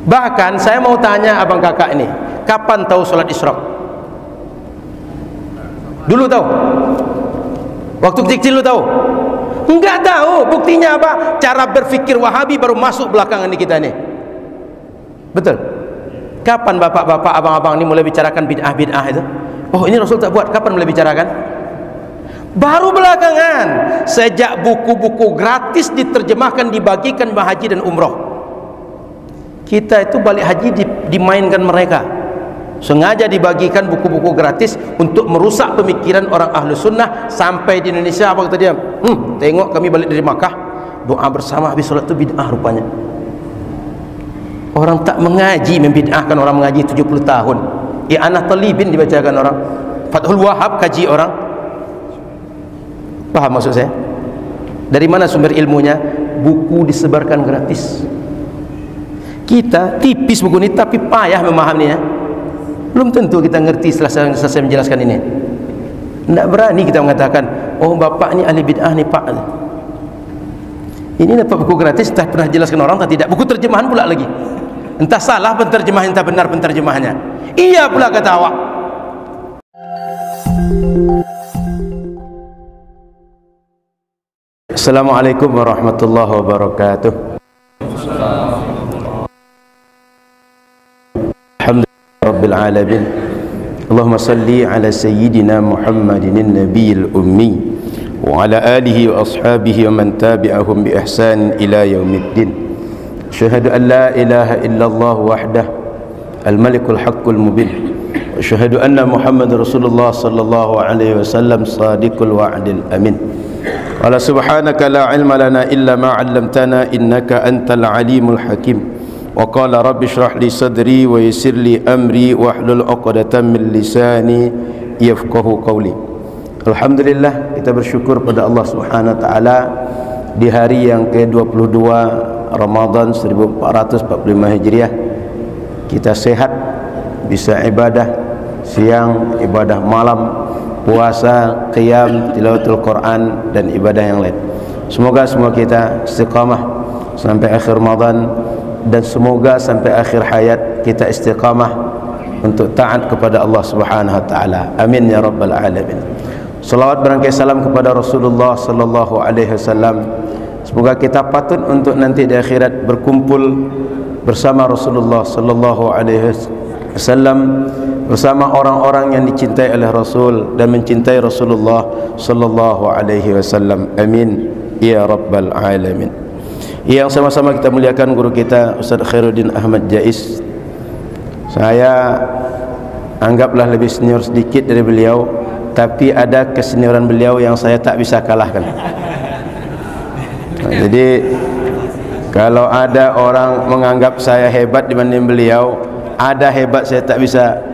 Bahkan saya mau tanya abang kakak ini, kapan tahu solat Isyraq? Dulu tahu? Waktu kecil lu tahu? Enggak tahu. Buktinya apa? Cara berfikir Wahabi baru masuk belakangan di kita ini. Betul? Kapan bapak-bapak, abang-abang ini mulai bicarakan bid'ah-bid'ah itu? Oh, ini Rasul tak buat. Kapan mulai bicarakan? Baru belakangan. Sejak buku-buku gratis diterjemahkan, dibagikan haji dan umroh. Kita itu balik haji dimainkan mereka. Sengaja dibagikan buku-buku gratis untuk merusak pemikiran orang ahlu sunnah. Sampai di Indonesia apa kata dia? Tengok kami balik dari Makkah, doa bersama habis solat itu bid'ah rupanya. Orang tak mengaji membid'ahkan orang mengaji 70 tahun. I'anah Talibin dibacakan orang, Fathul Wahab kaji orang. Paham maksud saya? Dari mana sumber ilmunya? Buku disebarkan gratis. Kita tipis buku ini tapi payah memahaminya. Belum tentu kita ngerti setelah saya menjelaskan ini. Tidak berani kita mengatakan, oh bapak ni ahli bid'ah ni pak. Ini dapat buku gratis, tak pernah jelaskan orang tak tidak. Buku terjemahan pula lagi. Entah salah penterjemahan, entah benar penterjemahannya. Iya pula kata awak. Assalamualaikum warahmatullahi wabarakatuh. Rabbil alamin. Allahumma salli ala sayyidina Muhammadin nabiyil ummi wa ala alihi wa ashabihi wa man tabi'ahum bi ihsan ila yaumiddin. Asyhadu an la ilaha illallah wahdah al-malikul haqqul mubin wa asyhadu anna Muhammadar Rasulullah sallallahu alaihi wasallam sadiqul wa'dil amin. Wa subhanaka la ilma lana illa ma 'allamtana innaka antal alimul hakim. Wa qala rabbi shrah li sadri wa yassir li amri wahlul 'uqdatam min lisani yafqahu qawli. Alhamdulillah, kita bersyukur pada Allah Subhanahu wa taala di hari yang ke-22 Ramadan 1445 Hijriah kita sehat, bisa ibadah siang, ibadah malam, puasa, qiyam, tilawatul Quran dan ibadah yang lain. Semoga semua kita istiqamah sampai akhir Ramadan, dan semoga sampai akhir hayat kita istiqamah untuk taat kepada Allah Subhanahu wa taala. Amin ya rabbal alamin. Salawat berangkai salam kepada Rasulullah sallallahu alaihi wasallam. Semoga kita patut untuk nanti di akhirat berkumpul bersama Rasulullah sallallahu alaihi wasallam, bersama orang-orang yang dicintai oleh Rasul dan mencintai Rasulullah sallallahu alaihi wasallam. Amin ya rabbal alamin. Yang sama-sama kita muliakan guru kita Ustaz Khairuddin Ahmad Jais. Saya anggaplah lebih senior sedikit dari beliau, tapi ada kesenioran beliau yang saya tak bisa kalahkan. Jadi kalau ada orang menganggap saya hebat dibanding beliau, ada hebat saya tak bisa,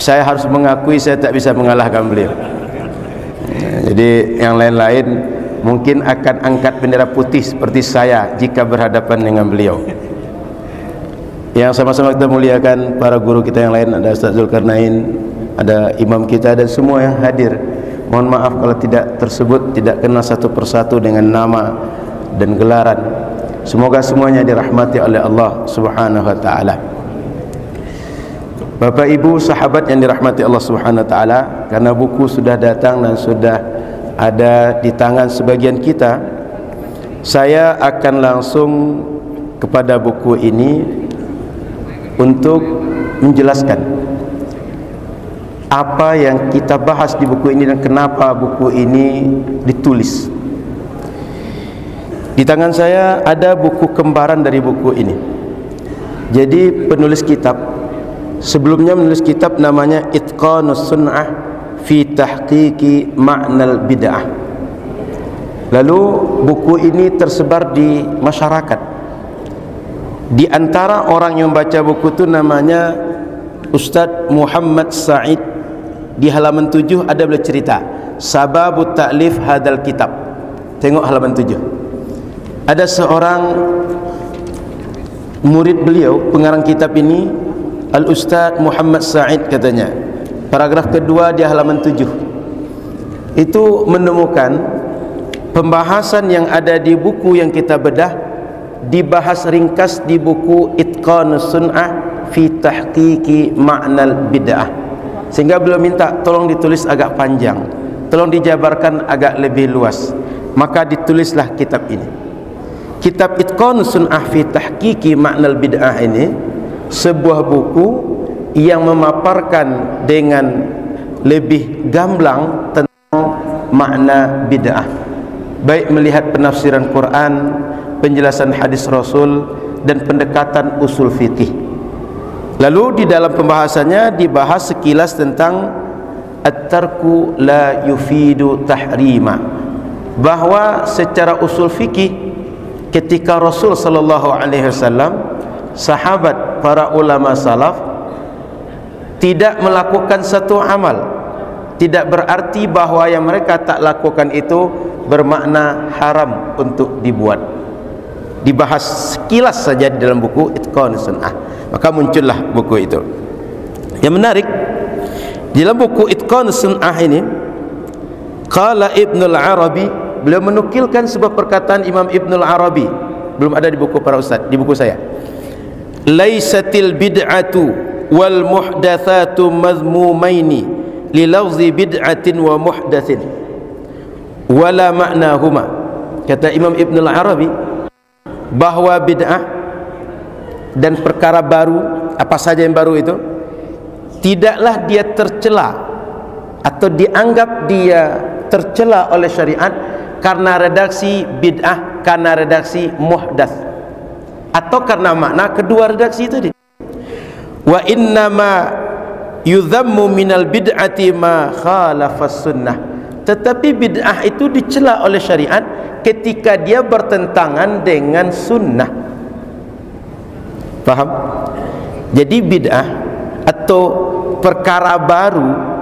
saya harus mengakui saya tak bisa mengalahkan beliau. Jadi yang lain-lain mungkin akan angkat bendera putih seperti saya jika berhadapan dengan beliau. Yang sama-sama kita muliakan para guru kita yang lain, ada Ustaz Zulkarnain, ada imam kita dan semua yang hadir. Mohon maaf kalau tidak tersebut, tidak kenal satu persatu dengan nama dan gelaran. Semoga semuanya dirahmati oleh Allah Subhanahu wa taala. Bapak Ibu sahabat yang dirahmati Allah Subhanahu wa taala, karena buku sudah datang dan sudah ada di tangan sebagian kita, saya akan langsung kepada buku ini untuk menjelaskan apa yang kita bahas di buku ini dan kenapa buku ini ditulis. Di tangan saya ada buku kembaran dari buku ini. Jadi penulis kitab sebelumnya menulis kitab namanya Itqanus Sunnah fi tahqiqi ma'nal bid'ah. Lalu buku ini tersebar di masyarakat. Di antara orang yang baca buku itu namanya Ustaz Muhammad Said. Di halaman 7 ada beliau cerita sababut ta'lif hadal kitab. Tengok halaman 7. Ada seorang murid beliau pengarang kitab ini, Al Ustaz Muhammad Said katanya. Paragraf kedua di halaman 7 itu menemukan pembahasan yang ada di buku yang kita bedah dibahas ringkas di buku Itqanus Sunnah fi Tahqiqi Ma'nal Bid'ah, sehingga beliau minta tolong ditulis agak panjang, tolong dijabarkan agak lebih luas. Maka ditulislah kitab ini. Kitab Itqanus Sunnah fi Tahqiqi Ma'nal Bid'ah ini sebuah buku yang memaparkan dengan lebih gamblang tentang makna bid'ah, baik melihat penafsiran Quran, penjelasan hadis Rasul, dan pendekatan usul fikih. Lalu di dalam pembahasannya dibahas sekilas tentang at-tarku la yufidu tahrima, bahwa secara usul fikih ketika Rasul sallallahu alaihi wasallam, sahabat, para ulama salaf tidak melakukan satu amal, tidak berarti bahwa yang mereka tak lakukan itu bermakna haram untuk dibuat. Dibahas sekilas saja di dalam buku Itqanus Sunnah. Maka muncullah buku itu. Yang menarik, di dalam buku Itqanus Sunnah ini, qala Ibnul Arabi, beliau menukilkan sebuah perkataan Imam Ibnul Arabi, belum ada di buku para ustaz, di buku saya. Laisatil bid'atu wal muhdatsatu madhmumaini li lafzi bid'atin wa muhdatsin wala ma'nahuma. Kata Imam Ibnul Arabi bahwa bid'ah dan perkara baru, apa saja yang baru itu, tidaklah dia tercela atau dianggap dia tercela oleh syariat karena redaksi bid'ah, karena redaksi muhdats, atau karena makna kedua redaksi tadi. Wa innama yudhammu minal bid'ati ma khalafas sunnah. Tetapi bid'ah itu dicela oleh syariat ketika dia bertentangan dengan sunnah. Faham? Jadi bid'ah atau perkara baru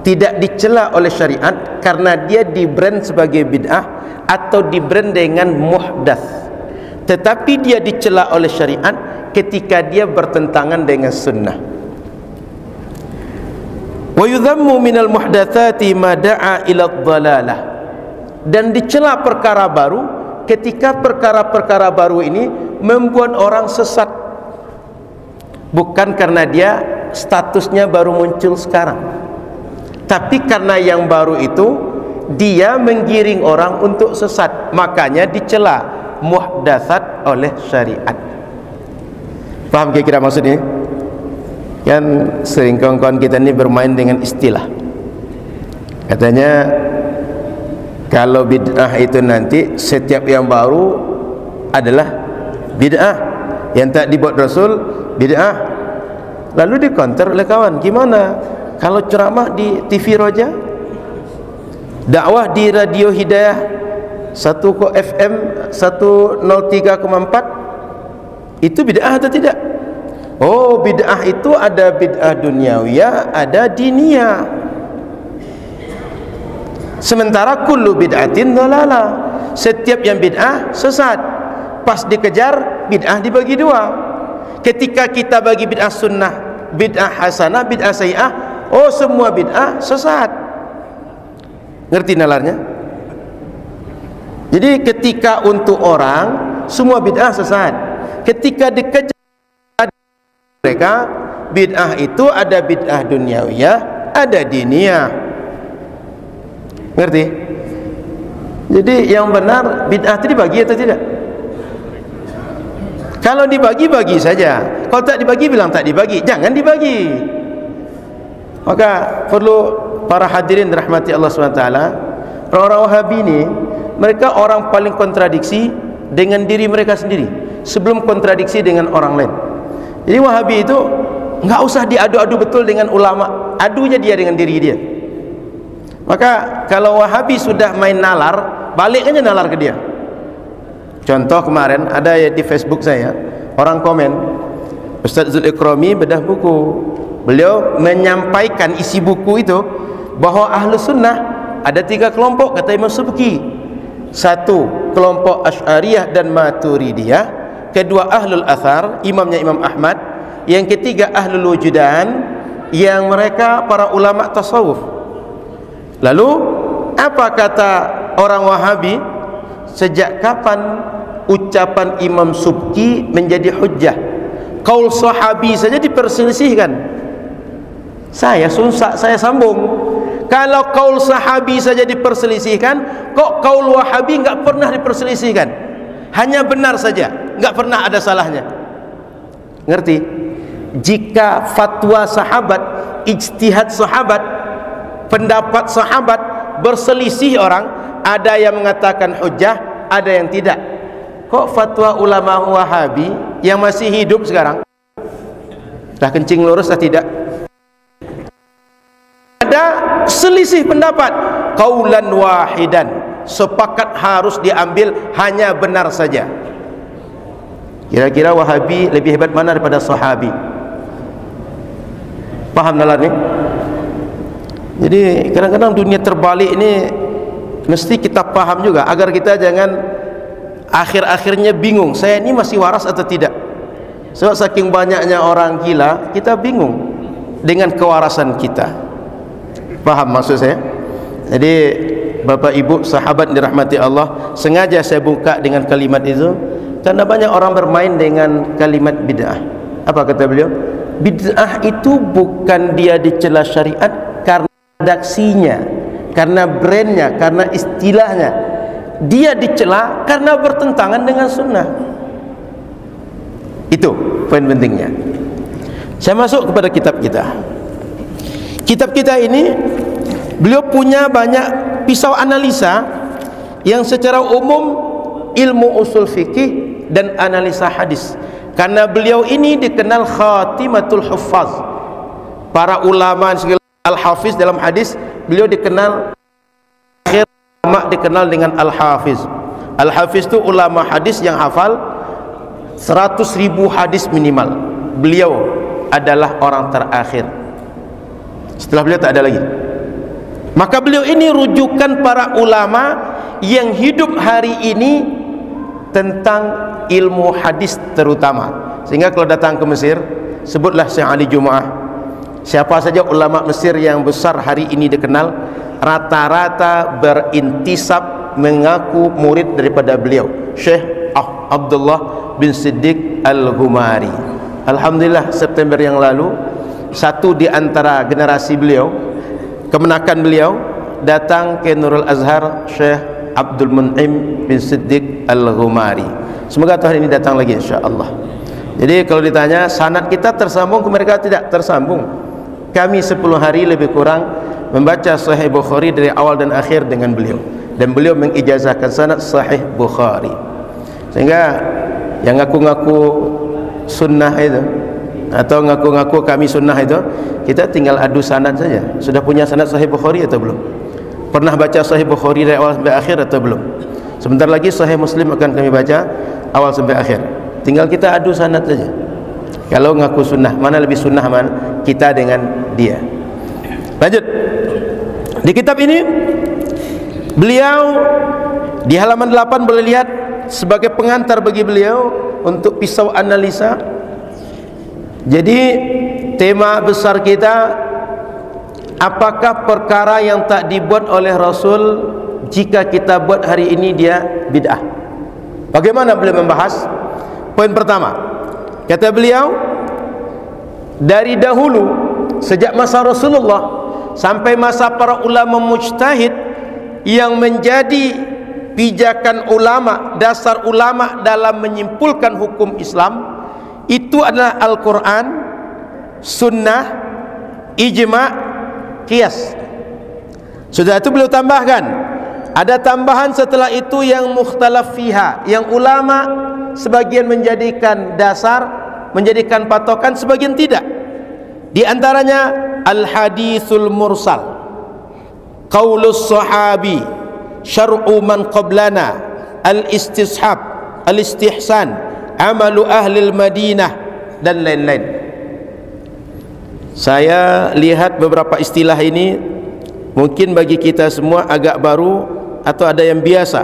tidak dicela oleh syariat karena dia di-brand sebagai bid'ah atau di-brand dengan muhdats, tetapi dia dicela oleh syariat ketika dia bertentangan dengan sunnah. Wa yudhammu minal muhdatsati ma da'a ila dhalalah, dan dicela perkara baru ketika perkara-perkara baru ini membuat orang sesat, bukan karena dia statusnya baru muncul sekarang, tapi karena yang baru itu dia menggiring orang untuk sesat, makanya dicela muhdatsat oleh syariat. Paham kira-kira maksudnya? Kan sering kawan-kawan kita ini bermain dengan istilah. Katanya kalau bid'ah itu nanti setiap yang baru adalah bid'ah, yang tak dibuat Rasul bid'ah. Lalu dikonter oleh kawan, gimana kalau ceramah di TV Roja, dakwah di Radio Hidayah 1 FM 103,4, itu bid'ah atau tidak? Oh, bid'ah itu ada bid'ah duniawiyah, ada diniyah. Sementara kullu bid'atin dhalalah, setiap yang bid'ah sesat. Pas dikejar, bid'ah dibagi dua. Ketika kita bagi bid'ah sunnah, bid'ah hasanah, bid'ah sayyi'ah, oh semua bid'ah sesat. Ngerti nalarnya? Jadi ketika untuk orang semua bid'ah sesat, ketika dikejar mereka, bid'ah itu ada bid'ah duniawiyah, ada diniyah. Ngerti? Jadi yang benar bid'ah itu dibagi atau tidak? Kalau dibagi, bagi saja. Kalau tak dibagi, bilang tak dibagi. Jangan dibagi. Maka perlu para hadirin dirahmati Allah SWT, orang-orang Wahabi ini, mereka orang paling kontradiksi dengan diri mereka sendiri sebelum kontradiksi dengan orang lain. Jadi Wahabi itu enggak usah diadu-adu betul dengan ulama, adunya dia dengan diri dia. Maka kalau Wahabi sudah main nalar, balik aja nalar ke dia. Contoh kemarin ada ya di Facebook saya, orang komen, Ustaz Zul Ikrami bedah buku, beliau menyampaikan isi buku itu bahwa ahlu sunnah ada 3 kelompok, kata Imam Subki. 1 kelompok Asy'ariyah dan Maturidiyah, kedua ahlul athar, imamnya Imam Ahmad, yang ketiga ahlul wujudan, yang mereka para ulama tasawuf. Lalu apa kata orang Wahabi? Sejak kapan ucapan Imam Subki menjadi hujjah. Qaul sahabi saja diperselisihkan. Saya sambung. Kalau qaul sahabi saja diperselisihkan, kok qaul wahabi enggak pernah diperselisihkan? Hanya benar saja, enggak pernah ada salahnya. Ngerti? Jika fatwa sahabat, ijtihad sahabat, pendapat sahabat berselisih orang, ada yang mengatakan hujjah, ada yang tidak. Kok fatwa ulama Wahabi yang masih hidup sekarang dah kencing lurus atau tidak? Ada selisih pendapat, qaulan wahidan, sepakat harus diambil, hanya benar saja. Kira-kira Wahabi lebih hebat mana daripada sahabi? Paham nalar ni? Jadi kadang-kadang dunia terbalik ini mesti kita paham juga, agar kita jangan akhir-akhirnya bingung, saya ini masih waras atau tidak. Sebab saking banyaknya orang gila, kita bingung dengan kewarasan kita. Paham maksud saya? Jadi Bapak Ibu sahabat dirahmati Allah, sengaja saya buka dengan kalimat itu karena banyak orang bermain dengan kalimat bid'ah. Apa kata beliau? Bid'ah itu bukan dia dicela syariat karena redaksinya, karena brandnya, karena istilahnya. Dia dicela karena bertentangan dengan sunnah. Itu poin pentingnya. Saya masuk kepada kitab kita. Kitab kita ini, beliau punya banyak pisau analisa yang secara umum ilmu usul fikih dan analisa hadis. Karena beliau ini dikenal khatimatul huffaz, para ulama segala al-hafiz dalam hadis. Beliau dikenal akhir ulama dikenal dengan al-hafiz. Al-hafiz itu ulama hadis yang hafal 100.000 hadis minimal. Beliau adalah orang terakhir. Setelah beliau tak ada lagi. Maka beliau ini rujukan para ulama yang hidup hari ini tentang ilmu hadis terutama. Sehingga kalau datang ke Mesir, sebutlah Syekh Ali Jumaah, siapa saja ulama Mesir yang besar hari ini dikenal, rata-rata berintisab mengaku murid daripada beliau, Syekh Abdullah bin Siddiq Al-Ghumari. Alhamdulillah September yang lalu, satu di antara generasi beliau, kemenakan beliau, datang ke Nurul Azhar, Syekh Abdul Mun'im bin Siddiq Al-Ghumari. Semoga tahun ini datang lagi insyaAllah. Jadi kalau ditanya sanad kita tersambung ke mereka, tidak tersambung. Kami 10 hari lebih kurang membaca Sahih Bukhari dari awal dan akhir dengan beliau, dan beliau mengijazahkan sanad Sahih Bukhari. Sehingga yang ngaku-ngaku sunnah itu atau ngaku-ngaku kami sunnah itu, kita tinggal adu sanad saja. Sudah punya sanad Sahih Bukhari atau belum? Pernah baca Sahih Bukhari dari awal sampai akhir atau belum? Sebentar lagi Sahih Muslim akan kami baca awal sampai akhir. Tinggal kita adu sanad saja. Kalau ngaku sunnah, mana lebih sunnah mana kita dengan dia. Lanjut. Di kitab ini beliau di halaman 8 boleh lihat sebagai pengantar bagi beliau untuk pisau analisa. Jadi tema besar kita, apakah perkara yang tak dibuat oleh Rasul jika kita buat hari ini dia bid'ah? Bagaimana beliau membahas? Poin pertama, kata beliau, dari dahulu sejak masa Rasulullah sampai masa para ulama mujtahid, yang menjadi pijakan ulama, dasar ulama dalam menyimpulkan hukum Islam itu adalah Al-Quran, Sunnah, Ijma', Qiyas. Sudah itu beliau tambahkan, ada tambahan setelah itu yang mukhtalaf fiha, yang ulama sebagian menjadikan dasar, menjadikan patokan, sebagian tidak. Di antaranya al-hadithul mursal, qaulus sahabi, syar'u man qablana, al-istishab, al-istihsan, amalu ahlil Madinah, dan lain-lain. Saya lihat beberapa istilah ini mungkin bagi kita semua agak baru atau ada yang biasa.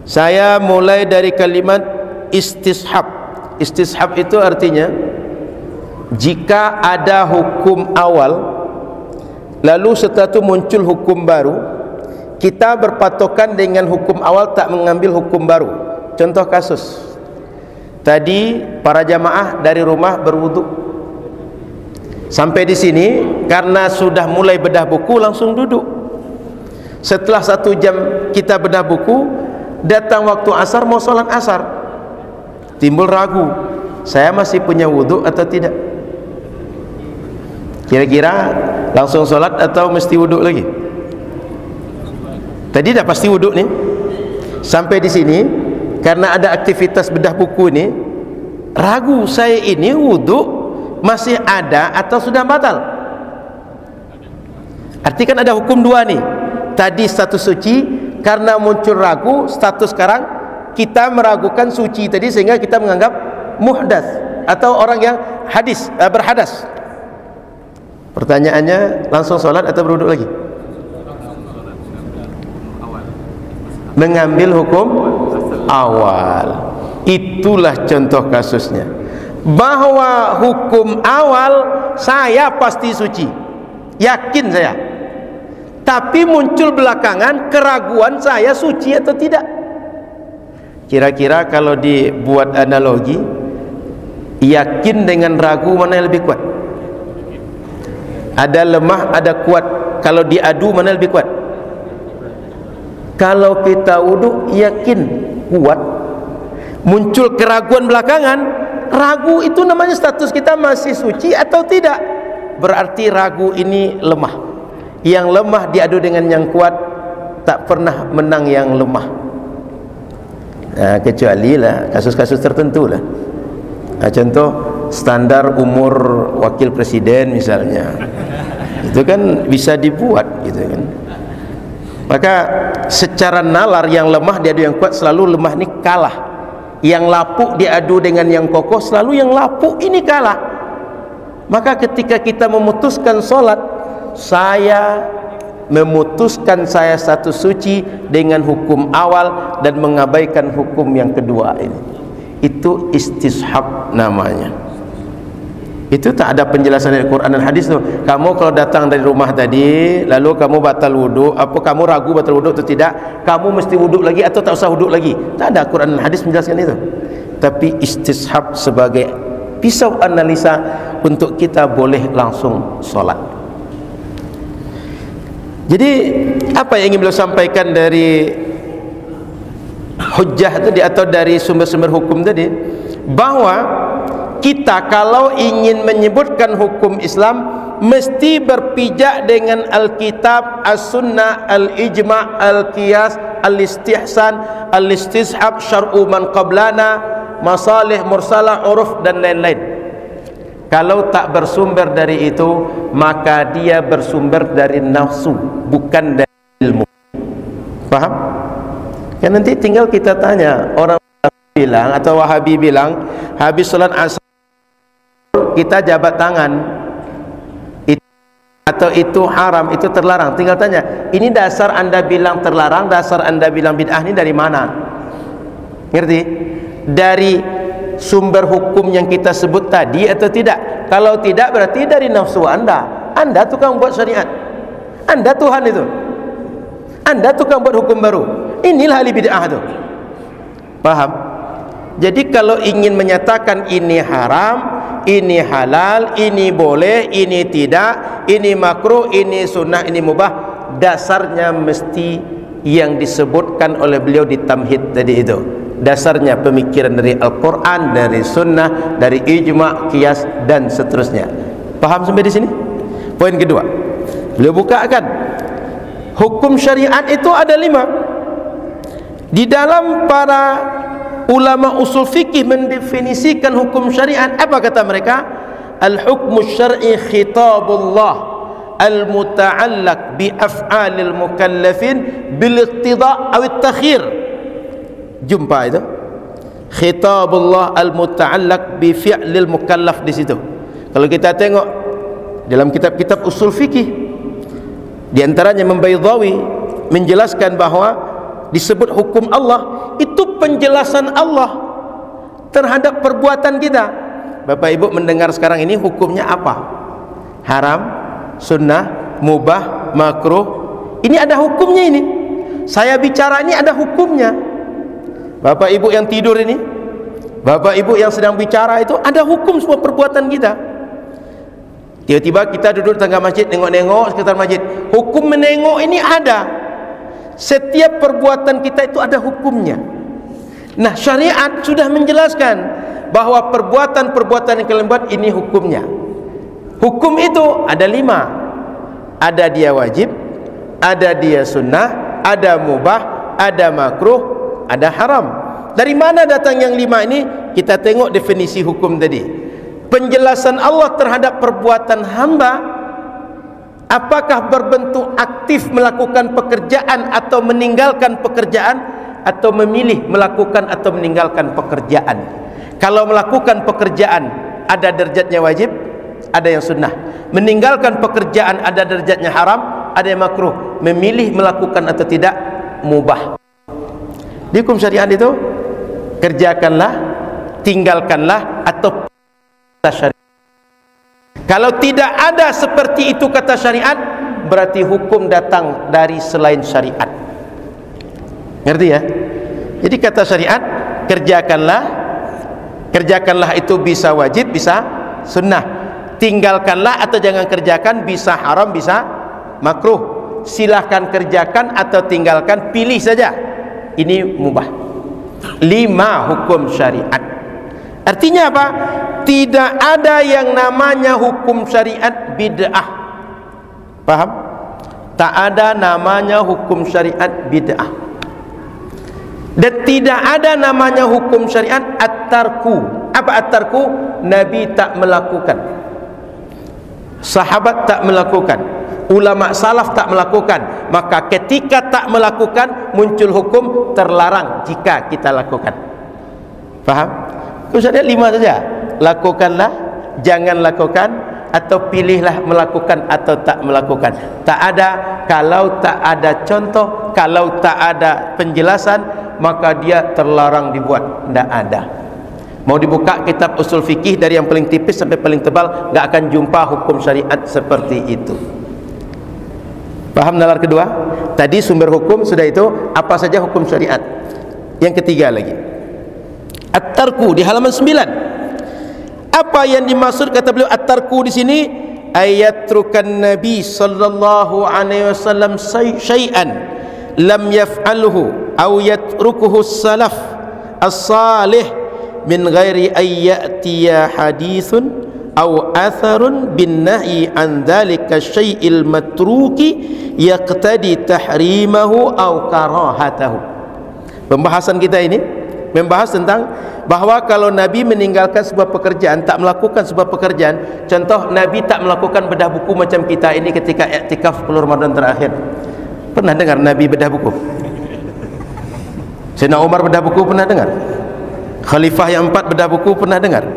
Saya mulai dari kalimat istishab. Istishab itu artinya jika ada hukum awal lalu setelah itu muncul hukum baru, kita berpatokan dengan hukum awal, tak mengambil hukum baru. contoh kasus. Tadi para jamaah dari rumah berwudu. Sampai di sini karena sudah mulai bedah buku langsung duduk. Setelah 1 jam kita bedah buku, datang waktu asar mau sholat asar, timbul ragu, saya masih punya wudu atau tidak? Kira-kira langsung sholat atau mesti wudu lagi? Tadi dah pasti wudu nih. Sampai di sini karena ada aktivitas bedah buku ini, ragu saya ini wudu masih ada atau sudah batal. Arti kan ada hukum dua nih. Tadi status suci, karena muncul ragu, status sekarang kita meragukan suci tadi sehingga kita menganggap muhdats atau orang yang berhadas. Pertanyaannya, langsung sholat atau berwudu lagi? Mengambil hukum awal. Itulah contoh kasusnya, bahwa hukum awal saya pasti suci, yakin saya. Tapi muncul belakangan keraguan saya suci atau tidak. Kira-kira kalau dibuat analogi, yakin dengan ragu mana yang lebih kuat? Ada lemah, ada kuat. Kalau diadu mana yang lebih kuat? Kalau kita wudu yakin kuat, muncul keraguan belakangan, ragu itu namanya status kita masih suci atau tidak. Berarti ragu ini lemah. Yang lemah diadu dengan yang kuat, tak pernah menang yang lemah. Kecuali lah kasus-kasus tertentu lah. Contoh standar umur wakil presiden misalnya, itu kan bisa dibuat gitu kan. Maka secara nalar yang lemah diadu yang kuat, selalu lemah ini kalah. Yang lapuk diadu dengan yang kokoh, selalu yang lapuk ini kalah. Maka ketika kita memutuskan sholat, saya memutuskan saya status suci dengan hukum awal dan mengabaikan hukum yang kedua ini. Itu istishab namanya. Itu tak ada penjelasan dari Quran dan hadis tuh. Kamu kalau datang dari rumah tadi, lalu kamu batal wudu, apa kamu ragu batal wudu atau tidak, kamu mesti wudu lagi atau tak usah wudu lagi. Tak ada Quran dan hadis menjelaskan itu. Tapi istishab sebagai pisau analisa untuk kita boleh langsung sholat. Jadi apa yang ingin beliau sampaikan dari hujjah tadi atau dari sumber-sumber hukum tadi, bahwa kita kalau ingin menyebutkan hukum Islam mesti berpijak dengan Alkitab, As-Sunnah, Al-Ijma', Al-Qiyas, Al-Istihsan, Al-Istishab, Syar'u man qablana, Masalih Mursalah, Uruf dan lain-lain. Kalau tak bersumber dari itu, maka dia bersumber dari nafsu, bukan dari ilmu. Paham? Ya, nanti tinggal kita tanya orang bilang atau Wahabi bilang habis sholat asar kita jabat tangan atau itu haram, itu terlarang. Tinggal tanya, ini dasar anda bilang terlarang, dasar anda bilang bid'ah, ini dari mana? Ngerti? Dari sumber hukum yang kita sebut tadi atau tidak? Kalau tidak, berarti dari nafsu anda. Anda tukang buat syariat, anda Tuhan itu, anda tukang buat hukum baru. Inilah ahli bid'ah itu. Paham? Jadi kalau ingin menyatakan ini haram, ini halal, ini boleh, ini tidak, ini makruh, ini sunnah, ini mubah, dasarnya mesti yang disebutkan oleh beliau di tamhid tadi itu. Dasarnya pemikiran dari Al-Quran, dari Sunnah, dari Ijma', Qiyas dan seterusnya. Paham sampai di sini? Poin kedua, beliau bukakan hukum syariat itu ada 5. Di dalam para ulama usul fikih mendefinisikan hukum syariat, apa kata mereka? Al-hukmu syar'i khitabullah al-muta'allaq bi af'alil mukallafin bil iqtida' aw at-takhir. Jumpa itu khitabullah al-muta'allaq bi fi'lil mukallaf di situ. Kalau kita tengok dalam kitab-kitab usul fikih, di antaranya Membaydawi menjelaskan bahwa disebut hukum Allah itu penjelasan Allah terhadap perbuatan kita. Bapak Ibu mendengar sekarang ini hukumnya apa? Haram, sunnah, mubah, makruh. Ini ada hukumnya ini. Saya bicara ini ada hukumnya. Bapak ibu yang tidur ini, bapak ibu yang sedang bicara itu, ada hukum semua perbuatan kita. Tiba-tiba kita duduk di tengah masjid, nengok-nengok sekitar masjid. Hukum menengok ini ada. Setiap perbuatan kita itu ada hukumnya. Nah, syariat sudah menjelaskan bahwa perbuatan-perbuatan yang kalian buat ini hukumnya. Hukum itu ada 5. Ada dia wajib, ada dia sunnah, ada mubah, ada makruh, ada haram. Dari mana datang yang 5 ini? Kita tengok definisi hukum tadi. Penjelasan Allah terhadap perbuatan hamba, apakah berbentuk aktif melakukan pekerjaan atau meninggalkan pekerjaan, atau memilih melakukan atau meninggalkan pekerjaan. Kalau melakukan pekerjaan ada derajatnya wajib, ada yang sunnah. Meninggalkan pekerjaan ada derajatnya haram, ada yang makruh. Memilih melakukan atau tidak, mubah. Di hukum syariat itu, kerjakanlah, tinggalkanlah, atau kata syariat. Kalau tidak ada seperti itu kata syariat, berarti hukum datang dari selain syariat. Ngerti ya? Jadi kata syariat, kerjakanlah itu bisa wajib, bisa sunnah. Tinggalkanlah atau jangan kerjakan, bisa haram, bisa makruh. Silahkan kerjakan atau tinggalkan, pilih saja. Ini mubah. 5 hukum syariat. Artinya apa? Tidak ada yang namanya hukum syariat bid'ah. Paham? Tak ada namanya hukum syariat bid'ah. Dan tidak ada namanya hukum syariat at-tarku. Apa at-tarku? Nabi tak melakukan, sahabat tak melakukan, ulama salaf tak melakukan. Maka ketika tak melakukan, muncul hukum terlarang jika kita lakukan. Faham? Hukum syariat 5 saja. Lakukanlah, jangan lakukan, atau pilihlah melakukan atau tak melakukan. Tak ada. Kalau tak ada contoh, kalau tak ada penjelasan, maka dia terlarang dibuat. Tidak ada. Mau dibuka kitab usul fikih dari yang paling tipis sampai paling tebal, nggak akan jumpa hukum syariat seperti itu. Paham nalar kedua? Tadi sumber hukum sudah itu, apa saja hukum syariat. Yang ketiga lagi, at-tarku di halaman 9. Apa yang dimaksud kata beliau at-tarku di sini? Ayatrukan Nabi sallallahu alaihi wasallam syai'an lam yaf'alhu aw yatrukuhu salaf as-salih min ghairi ayyatiya hadithun aw atharun bin nahyi an dhalika syai'il matruki yaqtadi tahrimahu aw karahatahu. Pembahasan kita ini membahas tentang bahwa kalau Nabi meninggalkan sebuah pekerjaan, tak melakukan sebuah pekerjaan, contoh Nabi tak melakukan bedah buku macam kita ini ketika iktikaf 10 Ramadan terakhir. Pernah dengar Nabi bedah buku? Sayyidina Umar bedah buku pernah dengar? Khalifah yang 4 bedah buku pernah dengar?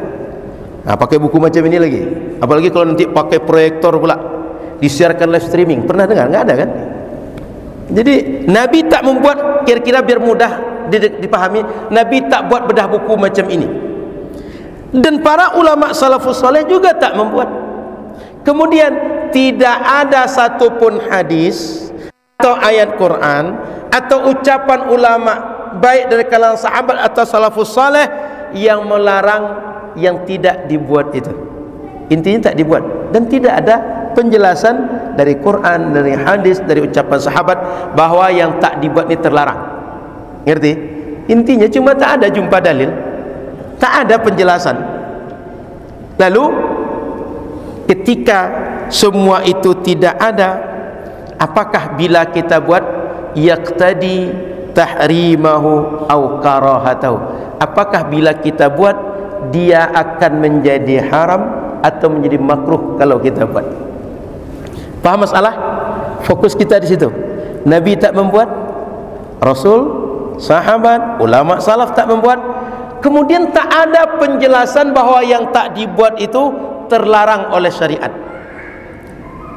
Nah, pakai buku macam ini lagi. Apalagi kalau nanti pakai proyektor pula, disiarkan live streaming, pernah dengar? Nggak ada kan? Jadi Nabi tak membuat, kira-kira biar mudah dipahami, Nabi tak buat bedah buku macam ini. Dan para ulama salafus saleh juga tak membuat. Kemudian tidak ada satupun hadis atau ayat Quran atau ucapan ulama baik dari kalangan sahabat atau salafus saleh yang melarang yang tidak dibuat itu. Intinya tak dibuat, dan tidak ada penjelasan dari Quran, dari hadis, dari ucapan sahabat bahwa yang tak dibuat ini terlarang. Ngerti? Intinya cuma tak ada jumpa dalil, tak ada penjelasan. Lalu ketika semua itu tidak ada, apakah bila kita buat yaqtadi tahrimahu aw karahatahu? Apakah bila kita buat dia akan menjadi haram atau menjadi makruh kalau kita buat? Paham masalah? Fokus kita di situ. Nabi tak membuat, Rasul, sahabat, ulama salaf tak membuat. Kemudian tak ada penjelasan bahwa yang tak dibuat itu terlarang oleh syariat.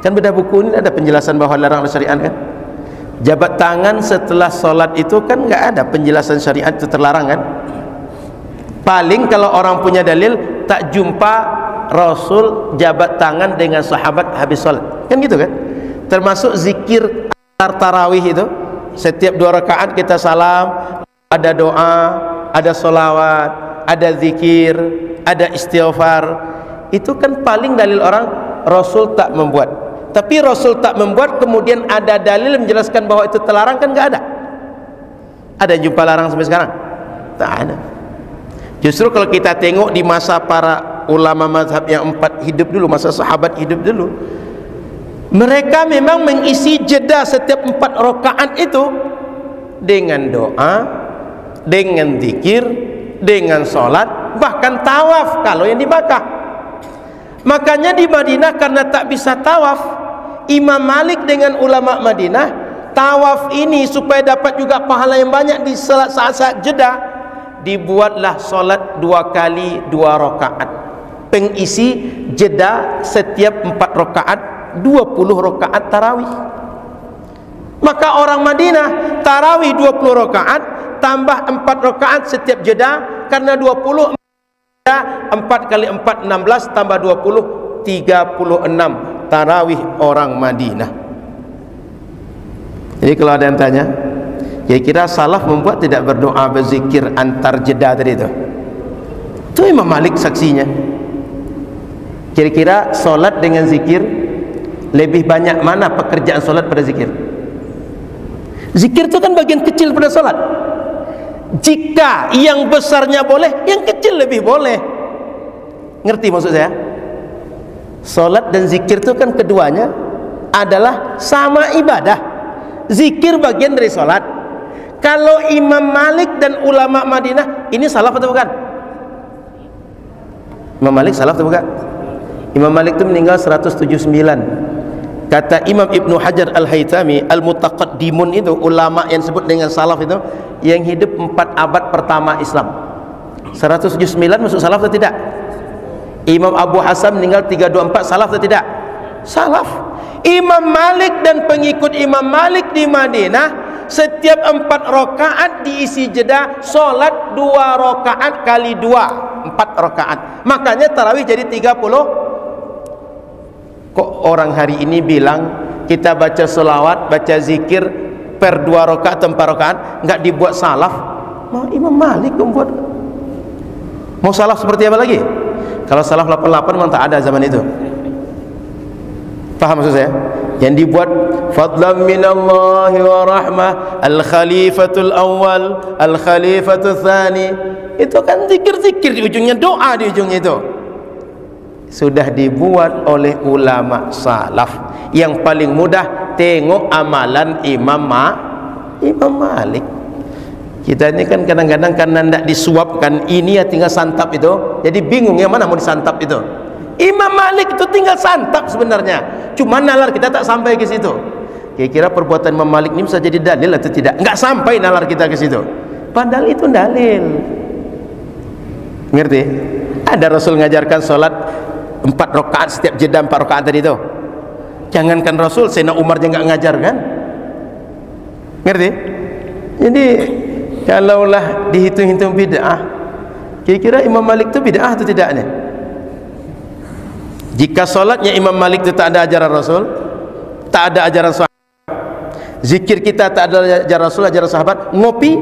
Kan beda buku ini ada penjelasan bahwa larang oleh syariat kan? Jabat tangan setelah solat itu kan nggak ada penjelasan syariat itu terlarang kan? Paling kalau orang punya dalil, tak jumpa Rasul jabat tangan dengan sahabat habis solat, kan gitu kan? Termasuk zikir tarawih itu, setiap 2 rakaat kita salam, ada doa, ada solawat, ada zikir, ada istighfar. Itu kan paling dalil orang Rasul tak membuat. Tapi Rasul tak membuat, kemudian ada dalil menjelaskan bahwa itu terlarang, kan nggak ada. Ada jumpa larang sampai sekarang? Tak ada. Justru kalau kita tengok di masa para ulama mazhab yang 4 hidup dulu, masa sahabat hidup dulu, mereka memang mengisi jeda setiap 4 rakaat itu dengan doa, dengan zikir, dengan solat, bahkan tawaf kalau yang di Makkah. Makanya di Madinah karena tak bisa tawaf, Imam Malik dengan ulama Madinah, tawaf ini supaya dapat juga pahala yang banyak di saat-saat jeda, dibuatlah solat 2 kali 2 rakaat, pengisi jeda setiap 4 rakaat 20 rakaat tarawih. Maka orang Madinah tarawih 20 rakaat tambah 4 rakaat setiap jeda, karena 20 4 kali 4 16 tambah 20 36 tarawih orang Madinah. Jadi kalau ada yang tanya, kira-kira salaf membuat tidak berdoa berzikir antar jeda tadi itu Imam Malik saksinya. Kira-kira solat dengan zikir lebih banyak mana pekerjaan solat pada zikir? Zikir itu kan bagian kecil pada solat. Jika yang besarnya boleh, yang kecil lebih boleh. Ngerti maksud saya? Solat dan zikir itu kan keduanya adalah sama ibadah. Zikir bagian dari solat. Kalau Imam Malik dan ulama Madinah, ini salaf atau bukan? Imam Malik salaf atau bukan? Imam Malik itu meninggal 179. Kata Imam Ibnu Hajar Al-Haytami, Al-Mutaqaddimun itu ulama yang disebut dengan salaf itu yang hidup 4 abad pertama Islam. 179 masuk salaf atau tidak? Imam Abu Hasan meninggal 324, salaf atau tidak? Salaf. Imam Malik dan pengikut Imam Malik di Madinah, setiap 4 rakaat diisi jeda solat 2 rakaat kali 2, 4 rakaat. Makanya tarawih jadi 30. Kok orang hari ini bilang kita baca selawat, baca zikir per 2 rakaat atau 4 rakaat enggak dibuat salaf? Imam Malik membuat. Mau salaf seperti apa lagi? Kalau salaf 88 memang tak ada zaman itu. Paham maksud saya? Yang dibuat fadlan minallahi wa rahmah, al-khalifatul awal, al-khalifatul thani, itu kan zikir-zikir di ujungnya, doa di ujungnya itu. Sudah dibuat oleh ulama salaf. Yang paling mudah tengok amalan Imam Malik. Kita ini kan kadang-kadang karena tidak disuapkan, ini ya tinggal santap itu, jadi bingung yang mana mau disantap itu. Imam Malik itu tinggal santap sebenarnya, cuma nalar kita tak sampai ke situ. Kira-kira perbuatan Imam Malik ini bisa jadi dalil atau tidak? Enggak sampai nalar kita ke situ, padahal itu dalil. Ngerti? Ada Rasul ngajarkan solat 4 rakaat setiap jeda 4 rakaat tadi itu. Jangankan Rasul, Sayyidina Umar juga nggak ngajar kan? Ngerti? Jadi kalaulah dihitung-hitung bid'ah, kira-kira Imam Malik itu bid'ah atau tidaknya? Jika solatnya Imam Malik itu tak ada ajaran Rasul, tak ada ajaran sahabat, zikir kita tak ada ajaran Rasul, ajaran sahabat, ngopi,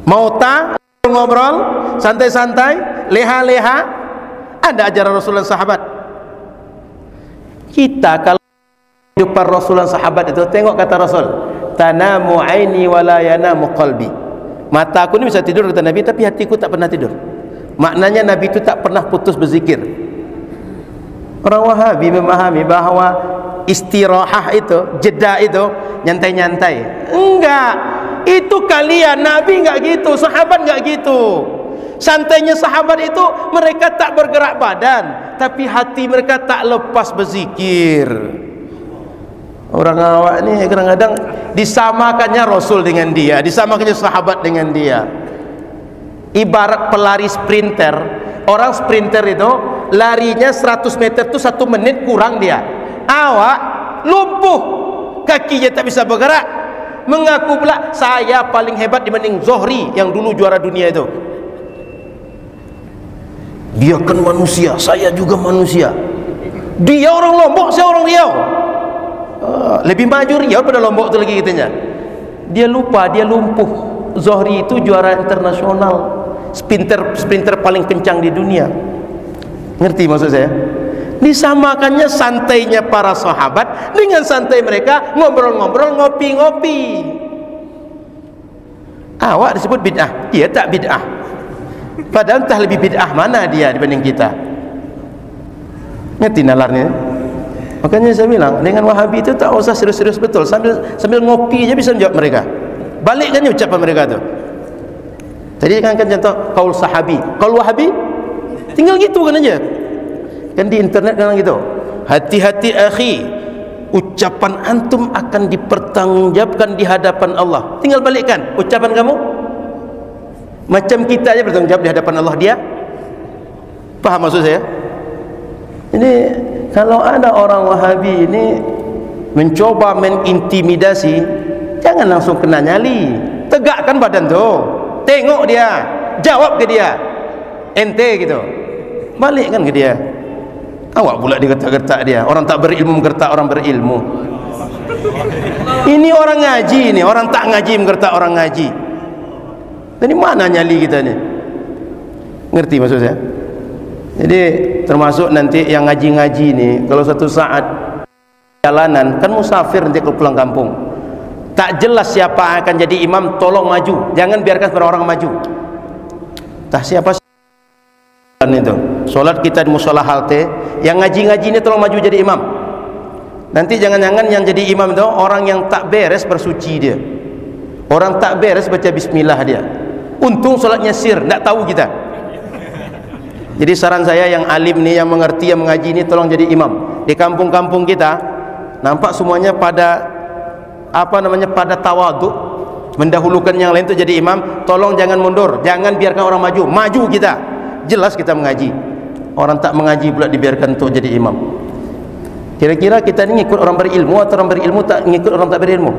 mau ngobrol, santai-santai, leha-leha, ada ajaran Rasul dan sahabat. Kita kalau kehidupan Rasul dan sahabat itu, tengok kata Rasul, tanamu aini wala yanamu qalbi. Mata aku ni bisa tidur kata Nabi, tapi hatiku tak pernah tidur. Maknanya Nabi itu tak pernah putus berzikir. Orang Wahabi memahami bahawa istirahah itu, jeda itu nyantai-nyantai. Enggak, itu kalian. Nabi enggak gitu, sahabat enggak gitu. Santainya sahabat itu mereka tak bergerak badan, tapi hati mereka tak lepas berzikir. Orang awak ni kadang-kadang disamakannya Rasul dengan dia, disamakannya sahabat dengan dia. Ibarat pelari sprinter. Orang sprinter itu larinya 100 meter itu 1 menit kurang dia. Awak lumpuh, kakinya tak bisa bergerak, mengaku pula saya paling hebat dibanding Zohri yang dulu juara dunia itu. Dia kan manusia, saya juga manusia. Dia orang Lombok, saya orang Riau. Lebih maju Riau pada Lombok itu lagi katanya. Dia lupa, dia lumpuh Zuhri itu juara internasional, sprinter paling kencang di dunia. Ngerti maksud saya? Disamakannya santainya para sahabat dengan santai mereka ngobrol-ngobrol, ngopi-ngopi. Awak disebut bid'ah, dia tak bid'ah. Padahal entah lebih bid'ah mana dia dibanding kita. Ngerti nalarnya? Makanya saya bilang dengan Wahabi itu tak usah serius-serius betul, sambil ngopi aja bisa menjawab mereka. Balikkan ucapan mereka tu. Tadi kan contoh kaul sahabi, kaul Wahabi tinggal gitu kan aja. Kan di internet kan gitu. Hati-hati akhi, ucapan antum akan dipertanggungjawabkan di hadapan Allah. Tinggal balikkan ucapan kamu. Macam kita aja bertanggung jawab di hadapan Allah dia. Paham maksud saya? Ini kalau ada orang Wahabi ini mencoba menintimidasi, jangan langsung kena nyali. Tegakkan badan tu. Tengok dia, jawab ke dia. Ente gitu. Balikkan ke dia. Awak pula digertak-gertak dia. Orang tak berilmu menggertak orang berilmu. Ini orang ngaji ni, orang tak ngaji menggertak orang ngaji. Dari mana nyali kita ni? Ngerti maksud saya? Jadi termasuk nanti yang ngaji-ngaji ni, kalau satu saat jalanan kan musafir nanti kalau pulang kampung, tak jelas siapa akan jadi imam, tolong maju. Jangan biarkan sembarang orang maju. Tak siapa itu. Solat kita di musola halte, yang ngaji-ngaji ini tolong maju jadi imam. Nanti jangan-jangan yang jadi imam itu orang yang tak beres bersuci dia, orang tak beres baca bismillah dia. Untung solatnya sir, tak tahu kita. Jadi saran saya yang alim ni, yang mengerti, yang mengaji ni, tolong jadi imam. Di kampung-kampung kita nampak semuanya pada pada tawaduk, mendahulukan yang lain untuk jadi imam. Tolong jangan mundur, jangan biarkan orang maju. Maju kita. Jelas kita mengaji. Orang tak mengaji pula dibiarkan untuk jadi imam. Kira-kira kita ni ngikut orang berilmu atau orang berilmu tak ngikut orang tak berilmu?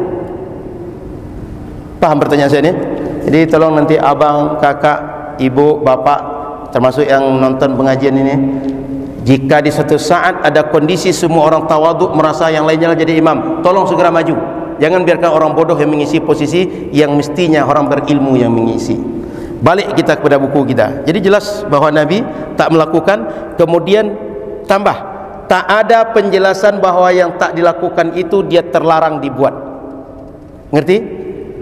Paham pertanyaan saya ni? Jadi tolong nanti abang, kakak, ibu, bapak, termasuk yang nonton pengajian ini, jika di suatu saat ada kondisi semua orang tawaduk merasa yang lainnya jadi imam, tolong segera maju. Jangan biarkan orang bodoh yang mengisi posisi yang mestinya orang berilmu yang mengisi. Balik kita kepada buku kita. Jadi jelas bahawa Nabi tak melakukan. Kemudian tambah, tak ada penjelasan bahawa yang tak dilakukan itu dia terlarang dibuat. Ngerti?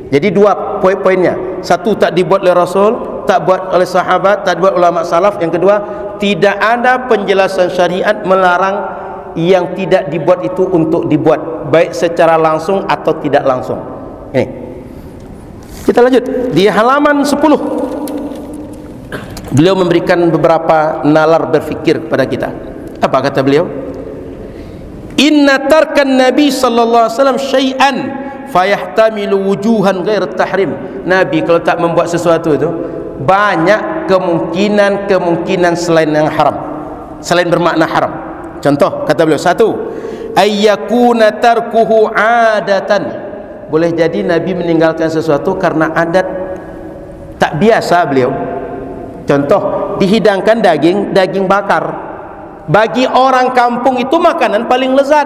Jadi dua poin-poinnya. Satu, tak dibuat oleh Rasul, tak buat oleh sahabat, tak dibuat ulama salaf. Yang kedua, tidak ada penjelasan syariat melarang yang tidak dibuat itu untuk dibuat, baik secara langsung atau tidak langsung. Ini kita lanjut di halaman 10. Beliau memberikan beberapa nalar berfikir kepada kita. Apa kata beliau? Inna tarkan Nabi sallallahu alaihi wasallam syai'an fayahtamilu wujuhan ghair tahrim. Nabi kalau tak membuat sesuatu itu banyak kemungkinan selain yang haram, selain bermakna haram. Contoh kata beliau, satu, ayyakuna tarkuhu adatan. Boleh jadi Nabi meninggalkan sesuatu karena adat tak biasa beliau. Contoh, dihidangkan daging bakar. Bagi orang kampung itu makanan paling lezat,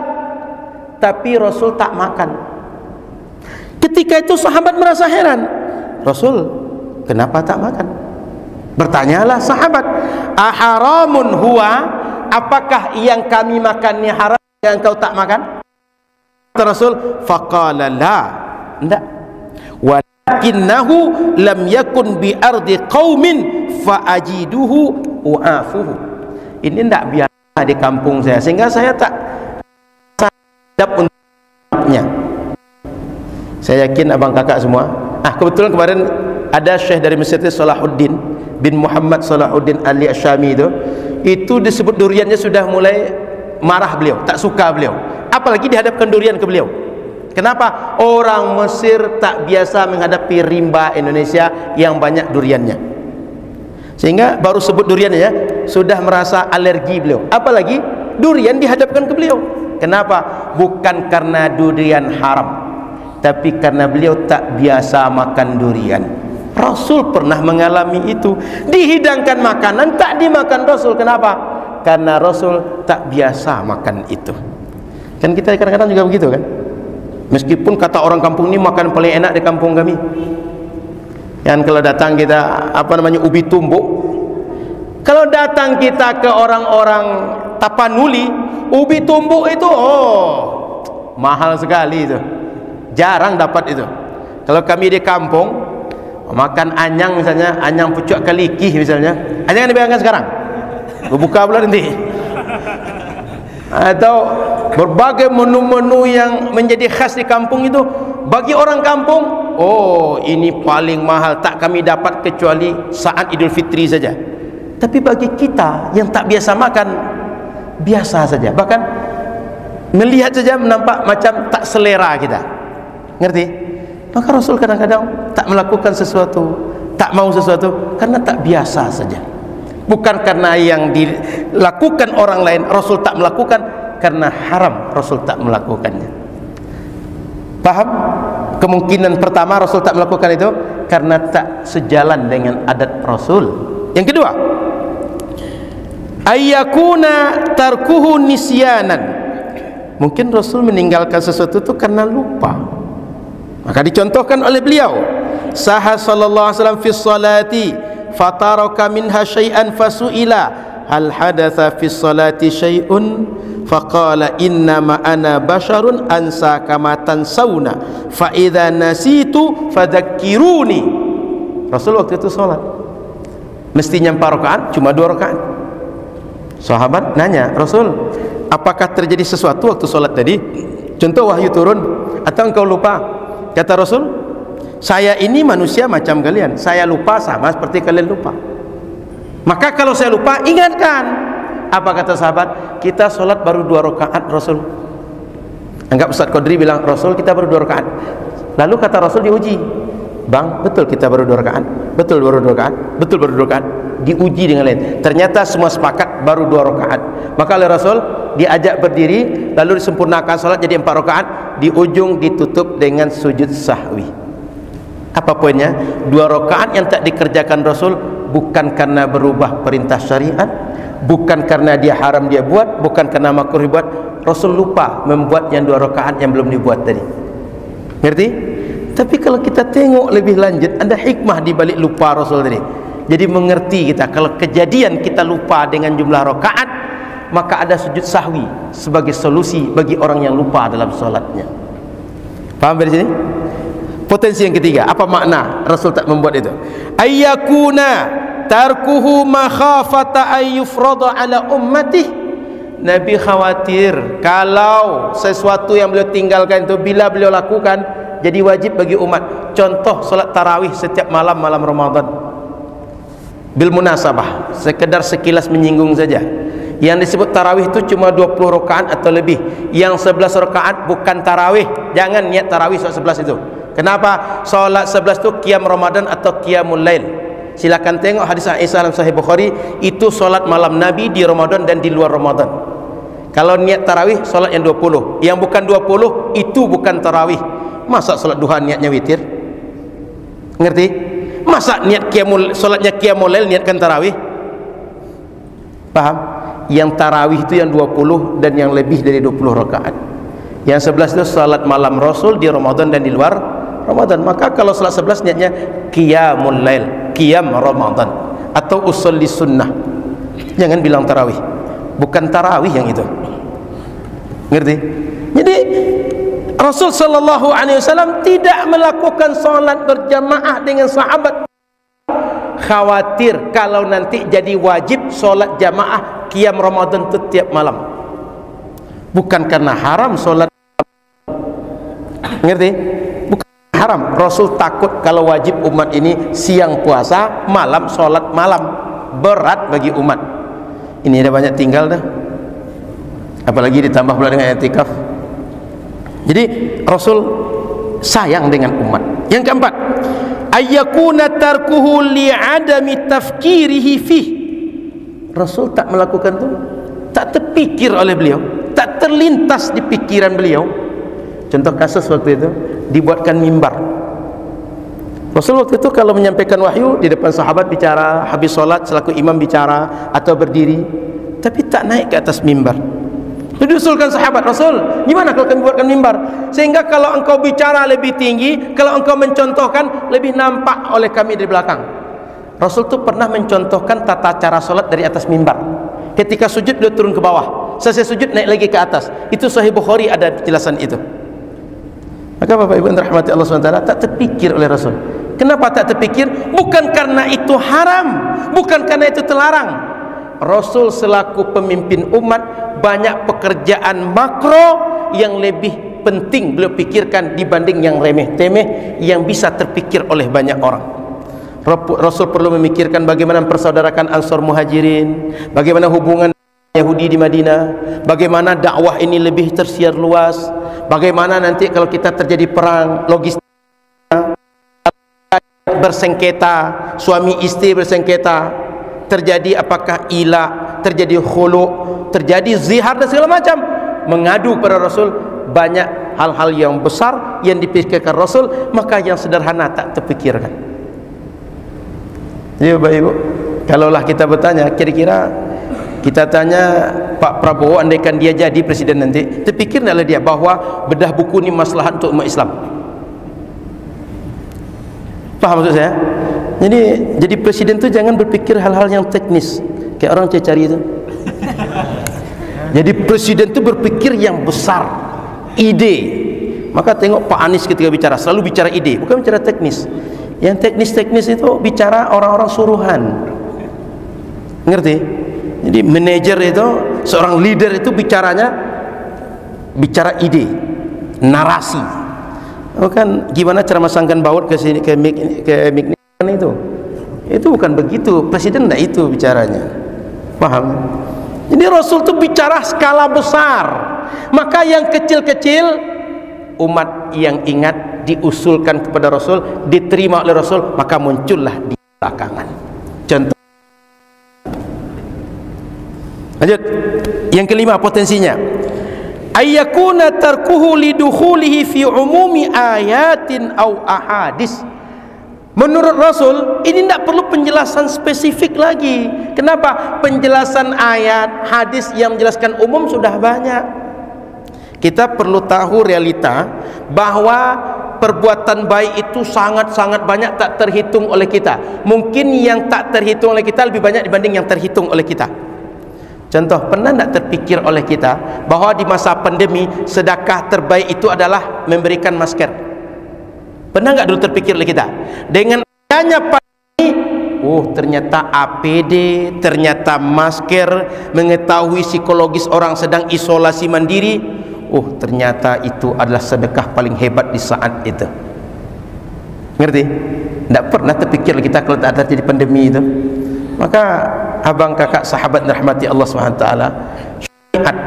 tapi Rasul tak makan. Ketika itu sahabat merasa heran, Rasul kenapa tak makan? Bertanyalah sahabat, aharamun huwa, apakah yang kami makannya haram yang engkau tak makan? Kata Rasul, faqala la, tidak. Walakinnahu lam yakun bi ardi qaumin fa ajiduhu u'afuhu. Ini tidak biasa di kampung saya, sehingga saya tak sadap untuknya. Saya yakin abang kakak semua. Kebetulan kemarin ada syekh dari Mesir, Salahuddin bin Muhammad Salahuddin Ali Asyami itu disebut duriannya sudah mulai marah beliau, tak suka beliau. Apalagi dihadapkan durian ke beliau. Kenapa? Orang Mesir tak biasa menghadapi rimba Indonesia yang banyak duriannya, sehingga baru sebut duriannya ya, sudah merasa alergi beliau. Apalagi durian dihadapkan ke beliau. Kenapa? Bukan karena durian haram, tapi karena beliau tak biasa makan durian. Rasul pernah mengalami itu. Dihidangkan makanan tak dimakan Rasul. Kenapa? Karena Rasul tak biasa makan itu. Kan kita kadang-kadang juga begitu kan? Meskipun kata orang kampung ini makan paling enak di kampung kami, Yang kalau datang kita ubi tumbuk. Kalau datang kita ke orang-orang Tapanuli, ubi tumbuk itu mahal sekali itu. Jarang dapat itu. Kalau kami di kampung makan anyang misalnya, anyang pucuk kalikih misalnya. Anyang dibayangkan sekarang. Buka pula nanti. Atau berbagai menu-menu yang menjadi khas di kampung itu, bagi orang kampung, ini paling mahal, tak kami dapat kecuali saat Idul Fitri saja. Tapi bagi kita yang tak biasa makan, biasa saja. Bahkan melihat saja nampak macam tak selera kita. Ngerti? Maka Rasul kadang-kadang tak melakukan sesuatu, tak mau sesuatu karena tak biasa saja. Bukan karena yang dilakukan orang lain Rasul tak melakukan, karena haram Rasul tak melakukannya. Paham? Kemungkinan pertama Rasul tak melakukan itu karena tak sejalan dengan adat Rasul. Yang kedua, ayyakuna tarkuhu nisyanan. Mungkin Rasul meninggalkan sesuatu itu karena lupa. Maka dicontohkan oleh beliau, sahha sallallahu alaihi wasallam fi sholati fataraka minha syai'an fasu'ila hal hadatha fi sholati syai'un faqala innama ana basharun ansa kama tansawna fa idza nasitu fadzakkiruni. Rasul waktu itu sholat mestinya 4 rakaat, cuma 2 rakaat. Sahabat nanya, Rasul, apakah terjadi sesuatu waktu sholat tadi? Contoh wahyu turun atau engkau lupa? Kata Rasul, saya ini manusia macam kalian, saya lupa sama seperti kalian lupa. Maka kalau saya lupa, ingatkan. Apa kata sahabat? Kita sholat baru 2 rakaat Rasul. Anggap Ustaz Qadri bilang, Rasul kita baru 2 rakaat. Lalu kata Rasul diuji, bang, betul kita baru 2 rakaat? Betul baru 2 rakaat? Betul baru 2 rakaat? Diuji dengan lain. Ternyata semua sepakat baru 2 rakaat. Maka oleh Rasul diajak berdiri, lalu disempurnakan sholat jadi 4 rakaat. Di ujung ditutup dengan sujud sahwi. Apa poinnya? 2 rakaat yang tak dikerjakan Rasul bukan karena berubah perintah syariat, bukan karena dia haram dia buat, bukan karena makruh buat. Rasul lupa membuat yang 2 rakaat yang belum dibuat tadi. Ngerti? Tapi kalau kita tengok lebih lanjut, ada hikmah di balik lupa Rasul tadi. Jadi mengerti kita kalau kejadian kita lupa dengan jumlah rakaat, maka ada sujud sahwi sebagai solusi bagi orang yang lupa dalam solatnya. Paham dari sini? Potensi yang ketiga, apa makna Rasul tak membuat itu? Ayyakuna tarkuhu makhafata ayyufrada ala ummatih. Nabi khawatir kalau sesuatu yang beliau tinggalkan itu bila beliau lakukan jadi wajib bagi umat. Contoh solat tarawih setiap malam Ramadan. Bil munasabah, sekedar sekilas menyinggung saja. Yang disebut tarawih itu cuma 20 rakaat atau lebih. Yang 11 rakaat bukan tarawih. Jangan niat tarawih solat 11 itu. Kenapa? Solat 11 itu qiyam Ramadan atau qiyamul lail. Silakan tengok hadis Aisyah dalam Sahih Bukhari, itu solat malam Nabi di Ramadan dan di luar Ramadan. Kalau niat tarawih solat yang 20. Yang bukan 20 itu bukan tarawih. Masa solat duha niatnya witir? Ngerti? Masa niat solatnya qiyamul lail niatkan tarawih? Paham? Yang tarawih itu yang 20 dan yang lebih dari 20 rakaat. Yang 11 itu salat malam Rasul di Ramadan dan di luar Ramadan. Maka kalau salat 11 niatnya qiyamul lail, qiyam Ramadan atau usolli sunnah. Jangan bilang tarawih. Bukan tarawih yang itu. Ngerti? Jadi Rasul sallallahu alaihi wasallam tidak melakukan salat berjamaah dengan sahabat, khawatir kalau nanti jadi wajib solat jamaah qiyam Ramadan itu tiap malam. Bukan karena haram solat, ngerti? Bukan haram. Rasul takut kalau wajib umat ini siang puasa, malam solat malam, berat bagi umat. Ini ada banyak tinggal dah, apalagi ditambah pula dengan i'tikaf. Jadi Rasul sayang dengan umat. Yang keempat, ayyakuna tarkuhu li'adami tafkirihi fih. Rasul tak melakukan itu, tak terpikir oleh beliau, tak terlintas di pikiran beliau. Contoh kasus waktu itu, dibuatkan mimbar. Rasul waktu itu kalau menyampaikan wahyu di depan sahabat bicara, habis solat selaku imam bicara atau berdiri, tapi tak naik ke atas mimbar. Diusulkan sahabat, Rasul, gimana kalau kami buatkan mimbar? Sehingga kalau engkau bicara lebih tinggi, kalau engkau mencontohkan, lebih nampak oleh kami dari belakang. Rasul itu pernah mencontohkan tata cara solat dari atas mimbar. Ketika sujud, dia turun ke bawah. Selesai sujud, naik lagi ke atas. Itu Sahih Bukhari, ada penjelasan itu. Maka Bapak Ibu yang dirahmati Allah SWT, tak terpikir oleh Rasul. Kenapa tak terpikir? Bukan karena itu haram, bukan karena itu terlarang. Rasul selaku pemimpin umat, banyak pekerjaan makro yang lebih penting beliau pikirkan dibanding yang remeh-temeh yang bisa terpikir oleh banyak orang. Rasul perlu memikirkan bagaimana mempersaudarakan Ansor Muhajirin, bagaimana hubungan Yahudi di Madinah, bagaimana dakwah ini lebih tersiar luas, bagaimana nanti kalau kita terjadi perang, logistik bersengketa, suami istri bersengketa, terjadi apakah ilah, terjadi khulu', terjadi zihar dan segala macam, mengadu kepada Rasul. Banyak hal-hal yang besar yang dipikirkan Rasul, maka yang sederhana tak terpikirkan. Jadi Bapak Ibu, kalaulah kita bertanya, kira-kira kita tanya Pak Prabowo, andaikan dia jadi presiden nanti, terpikir oleh dia bahwa bedah buku ini maslahat untuk umat Islam? Paham maksud saya? Jadi presiden itu jangan berpikir hal-hal yang teknis kayak orang cari itu. Jadi presiden itu berpikir yang besar, ide. Maka tengok Pak Anies ketika bicara selalu bicara ide, bukan bicara teknis. Yang teknis-teknis itu bicara orang-orang suruhan. Ngerti? Jadi manajer itu, seorang leader itu bicara ide, narasi. Bukan gimana cara masangkan baut ke sini ke mic itu bukan begitu. Presiden tidak itu bicaranya. Paham? Jadi Rasul itu bicara skala besar, maka yang kecil-kecil umat yang ingat diusulkan kepada Rasul, diterima oleh Rasul, maka muncullah di belakangan. Contoh, lanjut yang kelima potensinya, ayyakuna tarkuhu lidukhulihi fi umumi ayatin au ahadis. Menurut Rasul ini tidak perlu penjelasan spesifik lagi. Kenapa? Penjelasan ayat, hadis yang menjelaskan umum sudah banyak. Kita perlu tahu realita bahwa perbuatan baik itu sangat-sangat banyak, tak terhitung oleh kita. Mungkin yang tak terhitung oleh kita lebih banyak dibanding yang terhitung oleh kita. Contoh, pernah tak terpikir oleh kita bahwa di masa pandemi sedekah terbaik itu adalah memberikan masker? Pernah nggak dulu terpikir oleh kita? Dengan adanya pandemi, ternyata APD, ternyata masker, mengetahui psikologis orang sedang isolasi mandiri, ternyata itu adalah sedekah paling hebat di saat itu. Ngerti? Tidak pernah terpikir kita kalau tak ada jadi pandemi itu. Maka abang kakak sahabat rahmati Allah SWT, syariat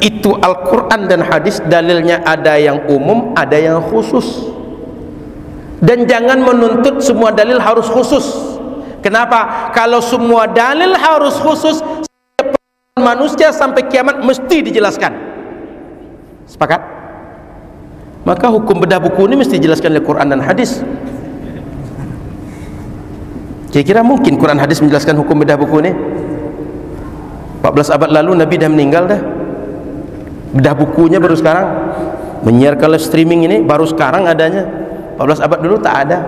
itu Al-Quran dan hadis, dalilnya ada yang umum, ada yang khusus. Dan jangan menuntut semua dalil harus khusus. Kenapa? Kalau semua dalil harus khusus, manusia sampai kiamat mesti dijelaskan. Sepakat? Maka hukum bedah buku ini mesti dijelaskan oleh Quran dan hadis. Kira-kira mungkin Quran hadis menjelaskan hukum bedah buku ini? 14 abad lalu Nabi dah meninggal dah. Bedah bukunya baru sekarang. Menyiarkan live streaming ini baru sekarang adanya. 14 abad dulu tak ada.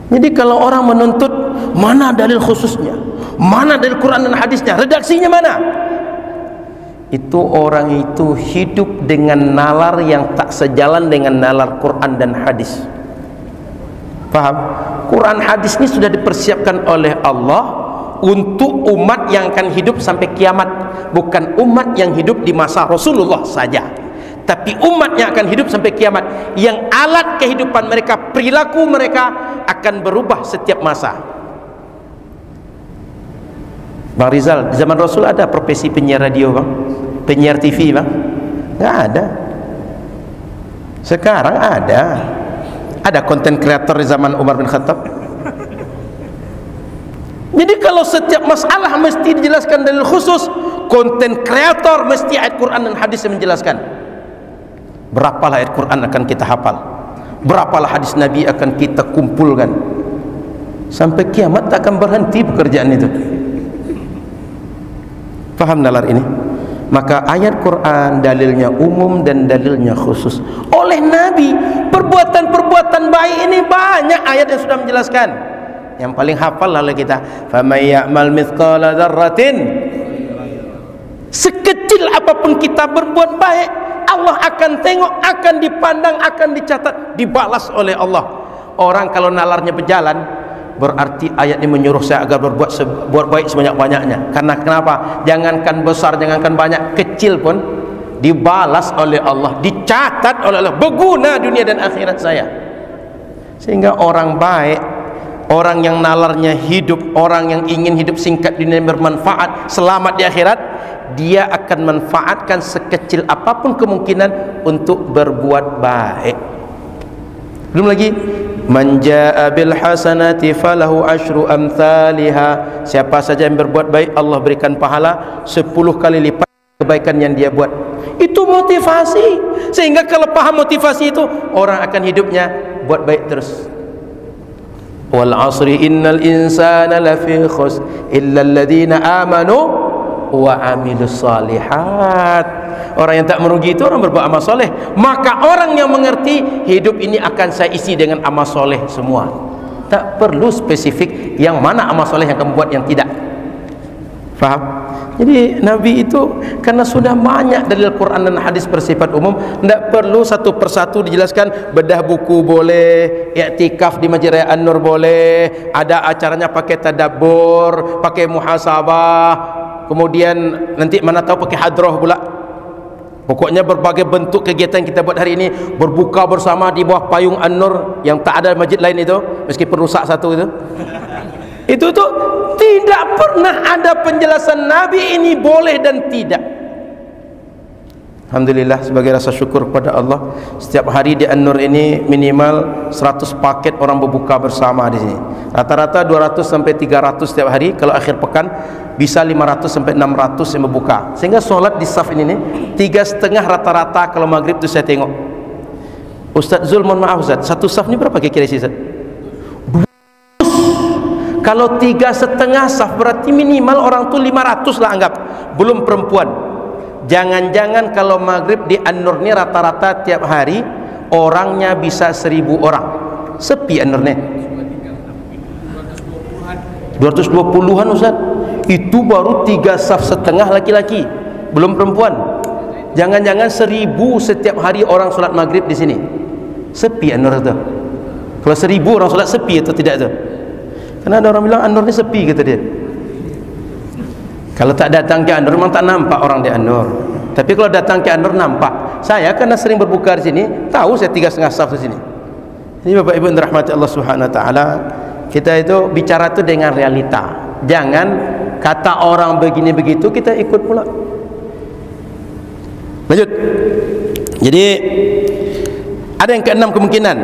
Jadi kalau orang menuntut mana dalil khususnya, mana dalil Quran dan hadisnya, redaksinya mana, itu orang itu hidup dengan nalar yang tak sejalan dengan nalar Quran dan hadis. Paham? Quran hadis ini sudah dipersiapkan oleh Allah untuk umat yang akan hidup sampai kiamat, bukan umat yang hidup di masa Rasulullah saja, tapi umat yang akan hidup sampai kiamat, yang alat kehidupan mereka, perilaku mereka akan berubah setiap masa. Bang Rizal, di zaman Rasul ada profesi penyiar radio bang? Penyiar TV bang? Nggak ada. Sekarang ada. Ada konten kreator di zaman Umar bin Khattab. Jadi kalau setiap masalah mesti dijelaskan dalil khusus, konten kreator mesti ayat Quran dan hadis yang menjelaskan. Berapalah ayat Quran akan kita hafal, berapalah hadis Nabi akan kita kumpulkan, sampai kiamat tak akan berhenti pekerjaan itu. Faham nalar ini? Maka ayat Quran dalilnya umum dan dalilnya khusus. Oleh Nabi, perbuatan-perbuatan baik ini banyak ayat yang sudah menjelaskan. Yang paling hafal lalu kita, faman ya'mal mithqala dzarratin, sekecil apapun kita berbuat baik, Allah akan tengok, akan dipandang, akan dicatat, dibalas oleh Allah. Orang kalau nalarnya berjalan, berarti ayat ini menyuruh saya agar berbuat baik sebanyak-banyaknya. Karena kenapa? Jangankan besar, jangankan banyak, kecil pun dibalas oleh Allah, dicatat oleh Allah, berguna dunia dan akhirat saya. Sehingga orang baik, orang yang nalarnya hidup, orang yang ingin hidup singkat dunia bermanfaat, selamat di akhirat, dia akan manfaatkan sekecil apapun kemungkinan untuk berbuat baik. Belum lagi, man jaa bil hasanati falahu asyru amsalha, siapa saja yang berbuat baik Allah berikan pahala 10 kali lipat kebaikan yang dia buat. Itu motivasi. Sehingga kalau paham motivasi itu, orang akan hidupnya buat baik terus. Wal asri innal insana lafi khusr illa alladhina amanu wa amilus salihat. Orang yang tak merugi itu orang berbuat amal soleh. Maka orang yang mengerti hidup ini akan saya isi dengan amal soleh semua. Tak perlu spesifik yang mana amal soleh yang kamu buat, yang tidak. Faham? Jadi Nabi itu karena sudah banyak dalil Quran dan hadis bersifat umum, tidak perlu satu persatu dijelaskan. Bedah buku boleh, i'tikaf di Masjid Raya An-Nur boleh, ada acaranya pakai tadabbur, pakai muhasabah, kemudian nanti mana tahu pakai hadroh pula. Pokoknya berbagai bentuk kegiatan kita buat hari ini, berbuka bersama di bawah payung An-Nur yang tak ada masjid lain itu, meskipun rusak satu itu tuh tidak pernah ada penjelasan Nabi ini boleh dan tidak. Alhamdulillah, sebagai rasa syukur kepada Allah, setiap hari di An-Nur ini minimal 100 paket orang berbuka bersama di sini. Rata-rata 200 sampai 300 setiap hari. Kalau akhir pekan bisa 500 sampai 600 yang berbuka. Sehingga solat di saf ini nih 3,5 rata-rata. Kalau maghrib itu saya tengok. Ustaz Zul, mohon maaf Ustaz, satu saf ini berapa kira-kira sih Ustaz? Kalau 3,5 saf berarti minimal orang tu 500 lah anggap, belum perempuan. Jangan-jangan kalau maghrib di An-Nur ni rata-rata tiap hari orangnya bisa 1.000 orang. Sepi An-Nur ni 220-an Ustaz. Itu baru 3,5 saf laki-laki, belum perempuan. Jangan-jangan 1.000 setiap hari orang solat maghrib di sini. Sepi An-Nur itu. Kalau 1.000 orang solat, sepi atau tidak tu? Karena ada orang bilang An-Nur ni sepi, kata dia. Kalau tak datang ke An-Nur memang tak nampak orang di An-Nur. Tapi kalau datang ke An-Nur nampak. Saya karena sering berbuka di sini, tahu saya 3,5 saf di sini. Jadi Bapak Ibu yang dirahmati Allah Subhanahu wa taala, kita itu bicara itu dengan realita. Jangan kata orang begini begitu kita ikut pula. Lanjut. Jadi ada yang keenam kemungkinan,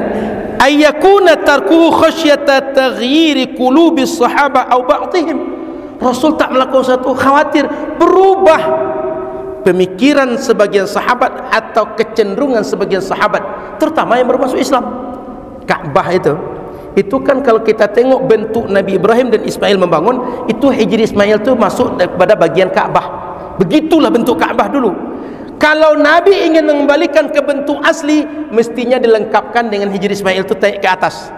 ayyakuna tarku khasyata taghyiri qulubis sahaba au ba'dihim. Rasul tak melakukan satu khawatir berubah pemikiran sebagian sahabat atau kecenderungan sebagian sahabat, terutama yang baru masuk Islam. Ka'bah itu kan kalau kita tengok bentuk Nabi Ibrahim dan Ismail membangun, itu Hijri Ismail itu masuk pada bagian Ka'bah. Begitulah bentuk Ka'bah dulu. Kalau Nabi ingin mengembalikan ke bentuk asli, mestinya dilengkapkan dengan Hijri Ismail itu naik ke atas.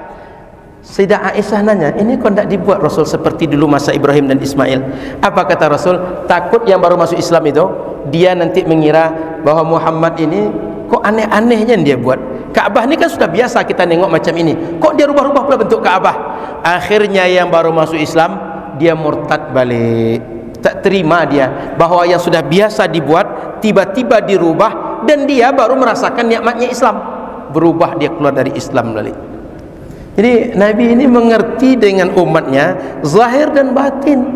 Sayyidah Aisyah nanya, ini kok tidak dibuat Rasul seperti dulu masa Ibrahim dan Ismail? Apa kata Rasul? Takut yang baru masuk Islam itu dia nanti mengira bahwa Muhammad ini kok aneh-anehnya dia buat. Ka'bah ini kan sudah biasa kita nengok macam ini, kok dia rubah-rubah pula bentuk Ka'bah? Akhirnya yang baru masuk Islam dia murtad balik, tak terima dia bahwa yang sudah biasa dibuat tiba-tiba dirubah, dan dia baru merasakan nikmatnya Islam, berubah dia keluar dari Islam balik. Jadi Nabi ini mengerti dengan umatnya zahir dan batin,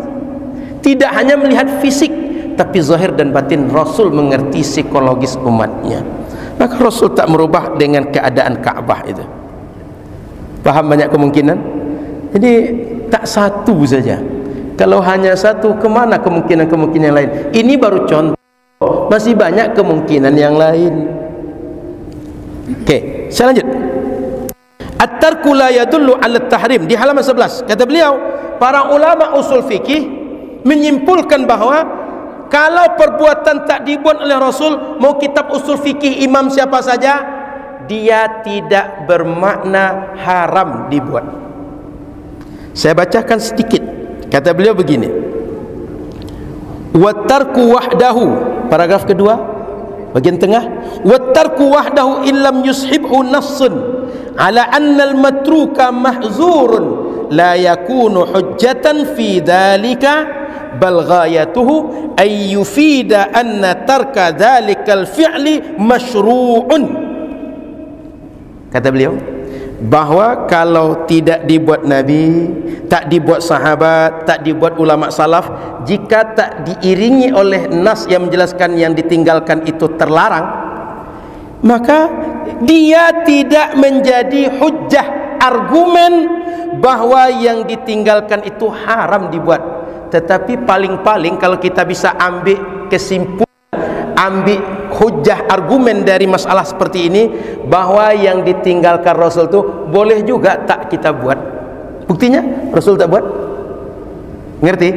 tidak hanya melihat fisik tapi zahir dan batin. Rasul mengerti psikologis umatnya, maka Rasul tak merubah dengan keadaan Ka'bah itu. Paham banyak kemungkinan. Jadi tak satu saja. Kalau hanya satu, kemana kemungkinan-kemungkinan yang lain? Ini baru contoh, masih banyak kemungkinan yang lain. Oke, saya lanjut. At-tarku la yadullu 'ala at-tahrim, di halaman 11. Kata beliau, para ulama usul fikih menyimpulkan bahwa Kalau perbuatan tak dibuat oleh Rasul, mau kitab usul fikih imam siapa saja, dia tidak bermakna haram dibuat. Saya bacakan sedikit. Kata beliau begini, wattarku wahdahu, paragraf kedua bagian tengah, wattarku wahdahu illam yushibhu nassun ala anna al-matruka mahzurun la yakunu hujjatan fi dhalika bal ghayatuhu ay yufida anna tarka dhalikal fi'li masyru'un. Kata beliau bahwa kalau tidak dibuat Nabi, tak dibuat sahabat, tak dibuat ulama salaf, jika tak diiringi oleh nas yang menjelaskan yang ditinggalkan itu terlarang, maka dia tidak menjadi hujjah, argumen bahwa yang ditinggalkan itu haram dibuat. Tetapi paling-paling kalau kita bisa ambil kesimpulan, ambil hujjah, argumen dari masalah seperti ini, bahwa yang ditinggalkan Rasul itu boleh juga tak kita buat. Buktinya Rasul tak buat. Ngerti?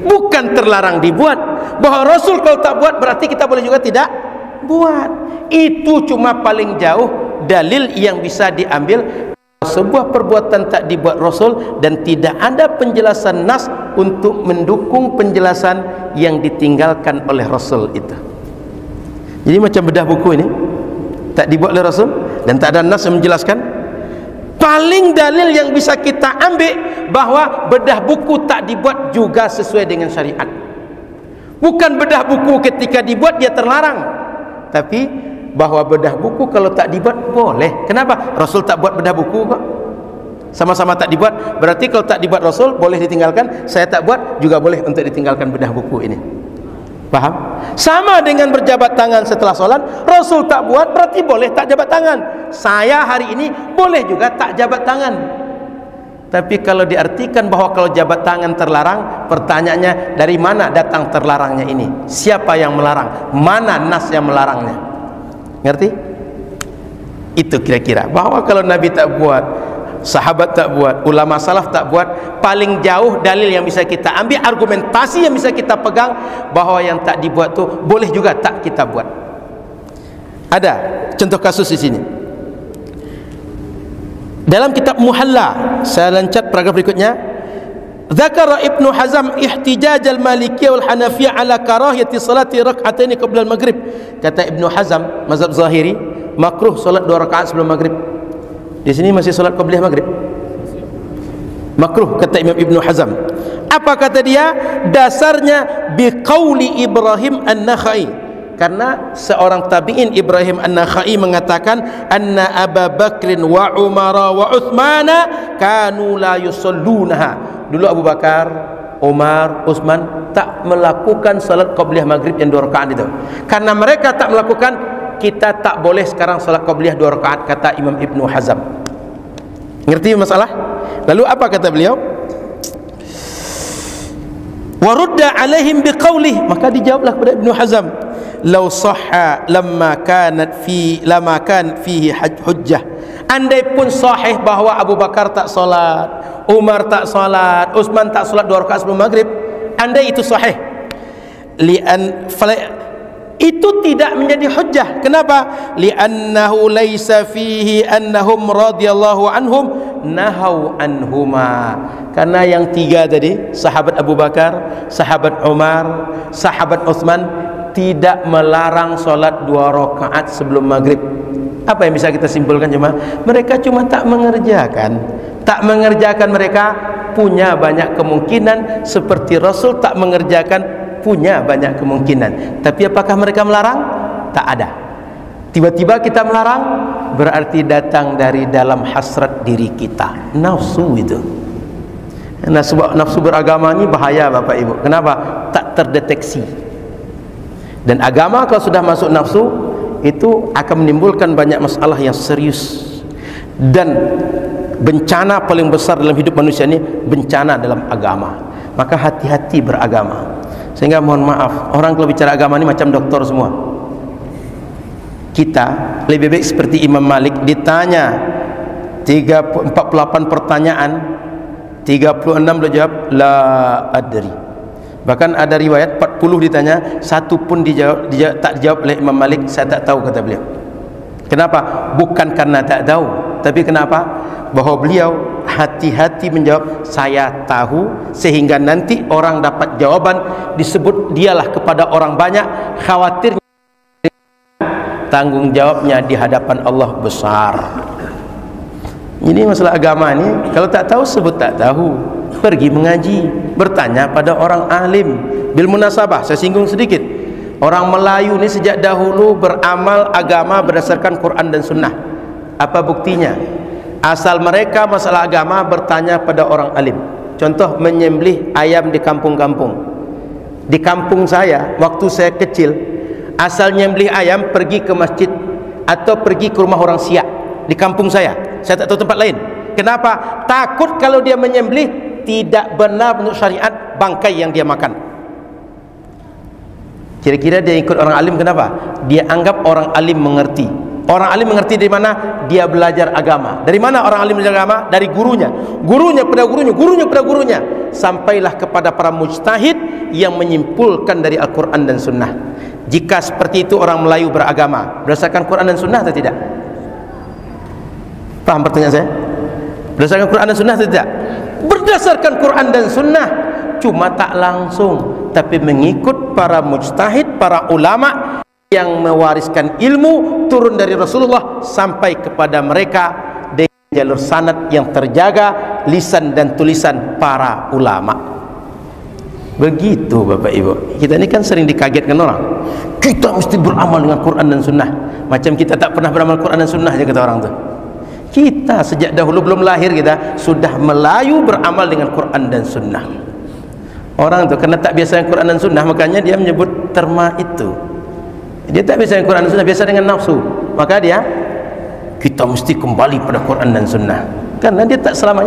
Bukan terlarang dibuat. Bahwa Rasul kalau tak buat berarti kita boleh juga tidak buat. Itu cuma paling jauh dalil yang bisa diambil. Sebuah perbuatan tak dibuat Rasul dan tidak ada penjelasan nas untuk mendukung penjelasan yang ditinggalkan oleh Rasul itu. Jadi macam bedah buku ini tak dibuat oleh Rasul dan tak ada nas yang menjelaskan. Paling dalil yang bisa kita ambil bahwa bedah buku tak dibuat juga sesuai dengan syariat. Bukan bedah buku ketika dibuat dia terlarang, tapi bahwa bedah buku kalau tak dibuat boleh. Kenapa? Rasul tak buat bedah buku kok. Sama-sama tak dibuat. Berarti kalau tak dibuat Rasul boleh ditinggalkan. Saya tak buat juga boleh untuk ditinggalkan bedah buku ini. Paham? Sama dengan berjabat tangan setelah solat. Rasul tak buat berarti boleh tak jabat tangan. Saya hari ini boleh juga tak jabat tangan. Tapi kalau diartikan bahwa kalau jabat tangan terlarang, pertanyaannya dari mana datang terlarangnya ini? Siapa yang melarang? Mana nas yang melarangnya? Ngerti? Itu kira-kira bahwa kalau Nabi tak buat, sahabat tak buat, ulama salaf tak buat, paling jauh dalil yang bisa kita ambil, argumentasi yang bisa kita pegang bahwa yang tak dibuat tu boleh juga tak kita buat. Ada contoh kasus di sini. Dalam kitab Muhalla, saya lancat paragraf berikutnya. Dzakara Ibnu Hazm ihtijaj al-Malikiyah wal Hanafiyah ala karahiyati salati rak'ataini qabla al-maghrib. Kata Ibnu Hazm, mazhab Zahiri, makruh salat 2 rakaat sebelum maghrib. Di sini masih salat qabliyah maghrib. Makruh kata Imam Ibnu Hazm. Apa kata dia? Dasarnya biqauli Ibrahim An-Nakhai. Karena seorang tabi'in Ibrahim An-Nakhai mengatakan anna Abu Bakrin wa Umar wa Uthmana kanu la yusallunaha. Dulu Abu Bakar, Umar, Utsman tak melakukan salat qabliyah maghrib yang 2 rakaat itu. Karena mereka tak melakukan, kita tak boleh sekarang salat qabliyah 2 rakaat, kata Imam Ibnu Hazm. Ngerti masalah? Lalu apa kata beliau? Warudda alaihim biqaulih, maka dijawablah kepada Ibnu Hazm, law sahha lama kan fihi hujjah. Andai pun sahih bahwa Abu Bakar tak solat, Umar tak solat, Utsman tak solat 2 rakaat sebelum maghrib, andai itu sahih, itu tidak menjadi hujjah. Kenapa? Li'annahu laisa fihi annahum radhiyallahu anhum nahau anhuma. Karena yang 3 tadi, sahabat Abu Bakar, sahabat Umar, sahabat Utsman, tidak melarang solat 2 rakaat sebelum maghrib. Apa yang bisa kita simpulkan? Cuma mereka cuma tak mengerjakan. Tak mengerjakan, mereka punya banyak kemungkinan, seperti Rasul tak mengerjakan, punya banyak kemungkinan. Tapi apakah mereka melarang? Tak ada. Tiba-tiba kita melarang, berarti datang dari dalam hasrat diri kita, nafsu itu. Nah, sebab nafsu beragama ini bahaya Bapak Ibu. Kenapa? Tak terdeteksi. Dan agama kalau sudah masuk nafsu, itu akan menimbulkan banyak masalah yang serius. Dan bencana paling besar dalam hidup manusia ini bencana dalam agama. Maka hati-hati beragama. Sehingga mohon maaf, orang kalau bicara agama ini macam doktor semua. Kita lebih baik seperti Imam Malik, ditanya 48 pertanyaan, 36 beliau jawab la adri. Bahkan ada riwayat 40 ditanya, satu pun tak dijawab oleh Imam Malik. Saya tak tahu, kata beliau. Kenapa? Bukan karena tak tahu, tapi kenapa? Bahwa beliau hati-hati menjawab saya tahu, sehingga nanti orang dapat jawaban disebut dialah kepada orang banyak, khawatir tanggung jawabnya di hadapan Allah besar. Ini masalah agama ni, kalau tak tahu sebut tak tahu, pergi mengaji, bertanya pada orang alim. Bil munasabah, saya singgung sedikit, orang Melayu ni sejak dahulu beramal agama berdasarkan Quran dan Sunnah. Apa buktinya? Asal mereka masalah agama bertanya pada orang alim. Contoh, menyembelih ayam di kampung-kampung. Di kampung saya, waktu saya kecil, asal nyembelih ayam pergi ke masjid atau pergi ke rumah orang Siak di kampung saya tak tahu tempat lain. Kenapa? Takut kalau dia menyembelih tidak benar menurut syariat bangkai yang dia makan. Kira-kira dia ikut orang alim, kenapa? Dia anggap orang alim mengerti. Orang alim mengerti dari mana? Dia belajar agama. Dari mana orang alim belajar agama? Dari gurunya. Gurunya pada gurunya, gurunya pada gurunya, sampailah kepada para mujtahid yang menyimpulkan dari Al-Quran dan Sunnah. Jika seperti itu orang Melayu beragama berdasarkan Quran dan Sunnah atau tidak? Paham pertanyaan saya? Berdasarkan Quran dan Sunnah atau tidak? Berdasarkan Quran dan Sunnah, cuma tak langsung, tapi mengikut para mujtahid, para ulama yang mewariskan ilmu turun dari Rasulullah sampai kepada mereka dengan jalur sanad yang terjaga, lisan dan tulisan para ulama. Begitu Bapak Ibu. Kita ini kan sering dikagetkan orang, kita mesti beramal dengan Quran dan Sunnah, macam kita tak pernah beramal Quran dan Sunnah je kata orang tu. Kita sejak dahulu belum lahir kita sudah Melayu beramal dengan Quran dan Sunnah. Orang tu kerana tak biasa dengan Quran dan Sunnah, makanya dia menyebut terma itu. Dia tak biasa dengan Quran dan Sunnah, biasa dengan nafsu, maka dia kita mesti kembali pada Quran dan Sunnah, karena dia tak selama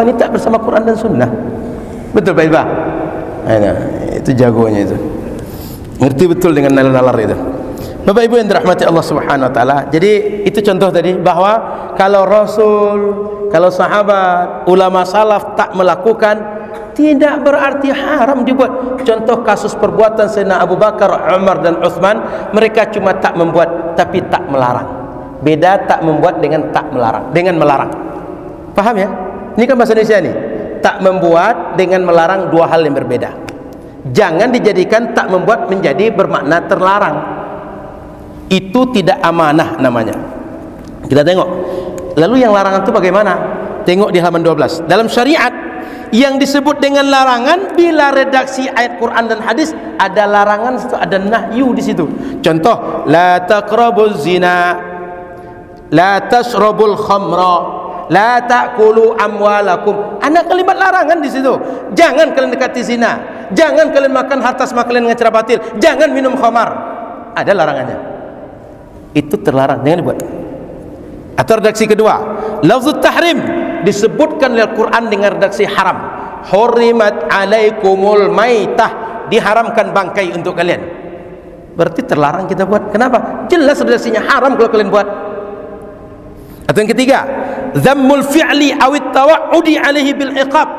ini tak bersama Quran dan Sunnah. Betul Pak Iba? Itu jagonya itu, ngerti betul dengan nalar-nalar itu. Bapak Ibu yang dirahmati Allah Subhanahu wa taala. Jadi itu contoh tadi, bahwa kalau Rasul, kalau sahabat, ulama salaf tak melakukan, tidak berarti haram dibuat. Contoh kasus perbuatan Sayyidina Abu Bakar, Umar dan Uthman, mereka cuma tak membuat tapi tak melarang. Beda tak membuat dengan tak melarang, dengan melarang. Paham ya? Ini kan bahasa Indonesia nih. Tak membuat dengan melarang dua hal yang berbeda. Jangan dijadikan tak membuat menjadi bermakna terlarang. Itu tidak amanah namanya. Kita tengok. Lalu yang larangan itu bagaimana? Tengok di halaman 12. Dalam syariat yang disebut dengan larangan, bila redaksi ayat Quran dan hadis ada larangan, ada nahyu di situ. Contoh, la taqrabuz zina, la tashrabul khamra, la ta'kulu amwalakum. Ada kalimat larangan di situ. Jangan kalian dekati zina, jangan kalian makan harta kalian dengan cara batil, jangan minum khamar. Ada larangannya. Itu terlarang, jangan dibuat. Atau redaksi kedua, lafzut tahrim disebutkan dalam Quran dengan redaksi haram. Hurimat alaikumul maitah, diharamkan bangkai untuk kalian. Berarti terlarang kita buat. Kenapa? Jelas redaksinya haram kalau kalian buat. Atau yang ketiga, dhammul fi'li awit tawa'udi alaihi bil iqab,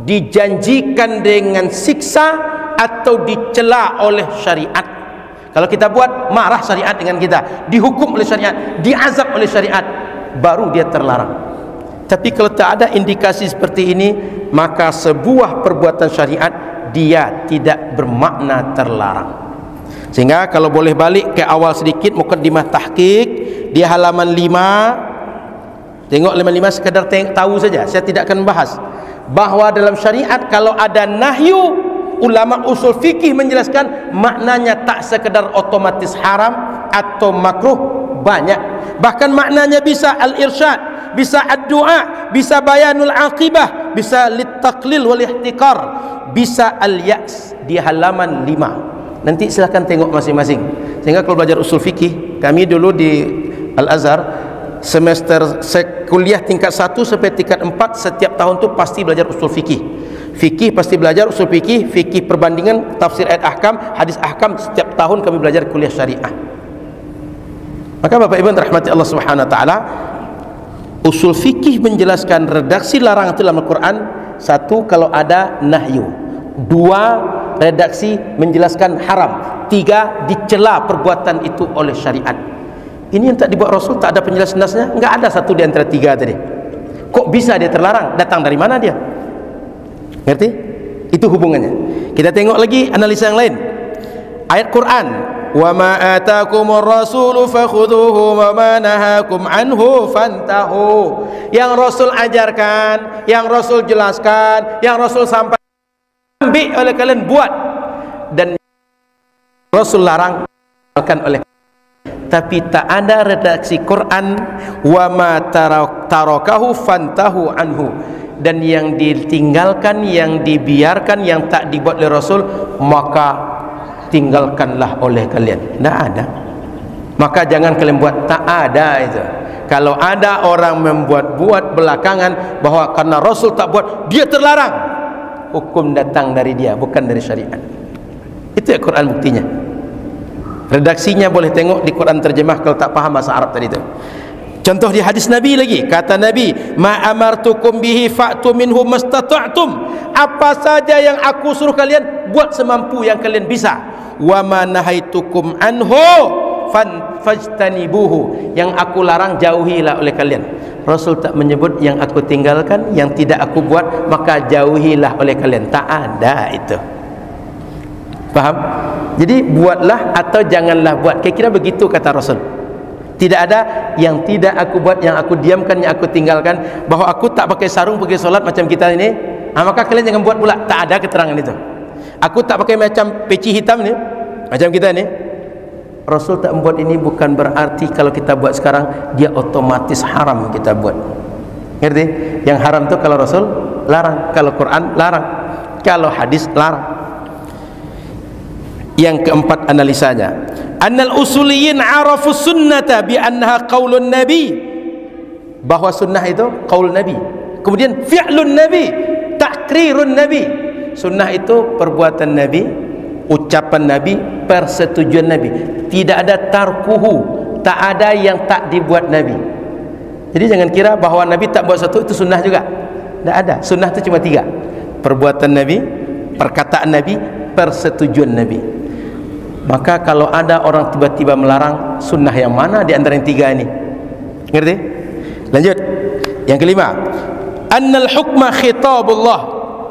dijanjikan dengan siksa atau dicela oleh syariat. Kalau kita buat, marah syariat dengan kita, dihukum oleh syariat, diazab oleh syariat, baru dia terlarang. Tapi kalau tak ada indikasi seperti ini, maka sebuah perbuatan syariat dia tidak bermakna terlarang. Sehingga kalau boleh balik ke awal sedikit, mukaddimah tahqiq di halaman 5. Tengok halaman 5, sekadar tahu saja, saya tidak akan bahas bahwa dalam syariat kalau ada nahyu, ulama usul fikih menjelaskan maknanya tak sekedar otomatis haram atau makruh, banyak. Bahkan maknanya bisa al-irsyad, bisa ad-du'a, bisa bayanul aqibah, bisa lit-taqlil wal ihtikar, bisa al-ya's di halaman 5. Nanti silahkan tengok masing-masing. Sehingga kalau belajar usul fikih, kami dulu di Al-Azhar semester kuliah tingkat 1 sampai tingkat 4 setiap tahun tu pasti belajar usul fikih. Fikih pasti belajar usul fikih, fikih perbandingan, tafsir ayat ahkam, hadis ahkam. Setiap tahun kami belajar kuliah syariah. Maka Bapak Ibu rahmati Allah Subhanahu wa taala, usul fikih menjelaskan redaksi larangan itu dalam Al-Quran. Satu, kalau ada nahyu, 2 redaksi menjelaskan haram, 3 dicela perbuatan itu oleh syariat. Ini yang tak dibuat Rasul, tak ada penjelasan nasnya, enggak ada satu di antara 3 tadi. Kok bisa dia terlarang? Datang dari mana dia? Ngerti? Itu hubungannya. Kita tengok lagi analisa yang lain. Ayat Quran, wa ma atakumur rasulu fakhudhuhu wa ma nahakum anhu fantahu. Yang Rasul ajarkan, yang Rasul jelaskan, yang Rasul sampaikan, ambil oleh kalian, buat. Dan Rasul larang oleh. Tapi tak ada redaksi Quran wa ma tarakahu fantahu anhu, dan yang ditinggalkan, yang dibiarkan, yang tak dibuat oleh Rasul, maka tinggalkanlah oleh kalian. Tak ada, maka jangan kalian buat. Tak ada itu. Kalau ada orang membuat-buat belakangan bahwa karena Rasul tak buat, dia terlarang, hukum datang dari dia, bukan dari syariat. Itu ya Quran buktinya. Redaksinya boleh tengok di Quran terjemah kalau tak faham bahasa Arab tadi itu. Contoh di hadis Nabi lagi, kata Nabi, ma amartukum bihi fa'tu minhu mastata'tum. Apa saja yang aku suruh kalian, buat semampu yang kalian bisa. Wa ma nahaitukum anhu fajtanibuhu. Yang aku larang, jauhilah oleh kalian. Rasul tak menyebut yang aku tinggalkan, yang tidak aku buat, maka jauhilah oleh kalian. Tak ada itu. Faham? Jadi buatlah atau janganlah buat, kira-kira begitu kata Rasul. Tidak ada yang tidak aku buat, yang aku diamkan, yang aku tinggalkan. Bahwa aku tak pakai sarung pergi solat macam kita ini, maka kalian jangan buat pula. Tak ada keterangan itu. Aku tak pakai macam peci hitam ni macam kita ni. Rasul tak membuat ini, bukan berarti kalau kita buat sekarang dia otomatis haram kita buat. Ngerti? Yang haram tu kalau Rasul larang, kalau Quran larang, kalau hadis larang. Yang keempat analisanya, annal usuliyin arafu sunnata bi annaha qaulun nabi, bahwa sunnah itu qaul nabi, kemudian fi'lun nabi, takrirun nabi. Sunnah itu perbuatan nabi, ucapan nabi, persetujuan nabi. Tidak ada tarkuhu, tak ada yang tak dibuat nabi. Jadi jangan kira bahwa nabi tak buat satu itu sunnah juga. Tak ada. Sunnah itu cuma 3: perbuatan nabi, perkataan nabi, persetujuan nabi. Maka kalau ada orang tiba-tiba melarang, sunnah yang mana di antara yang 3 ini? Ngerti? Lanjut. Yang kelima, annal hukma khitabullah,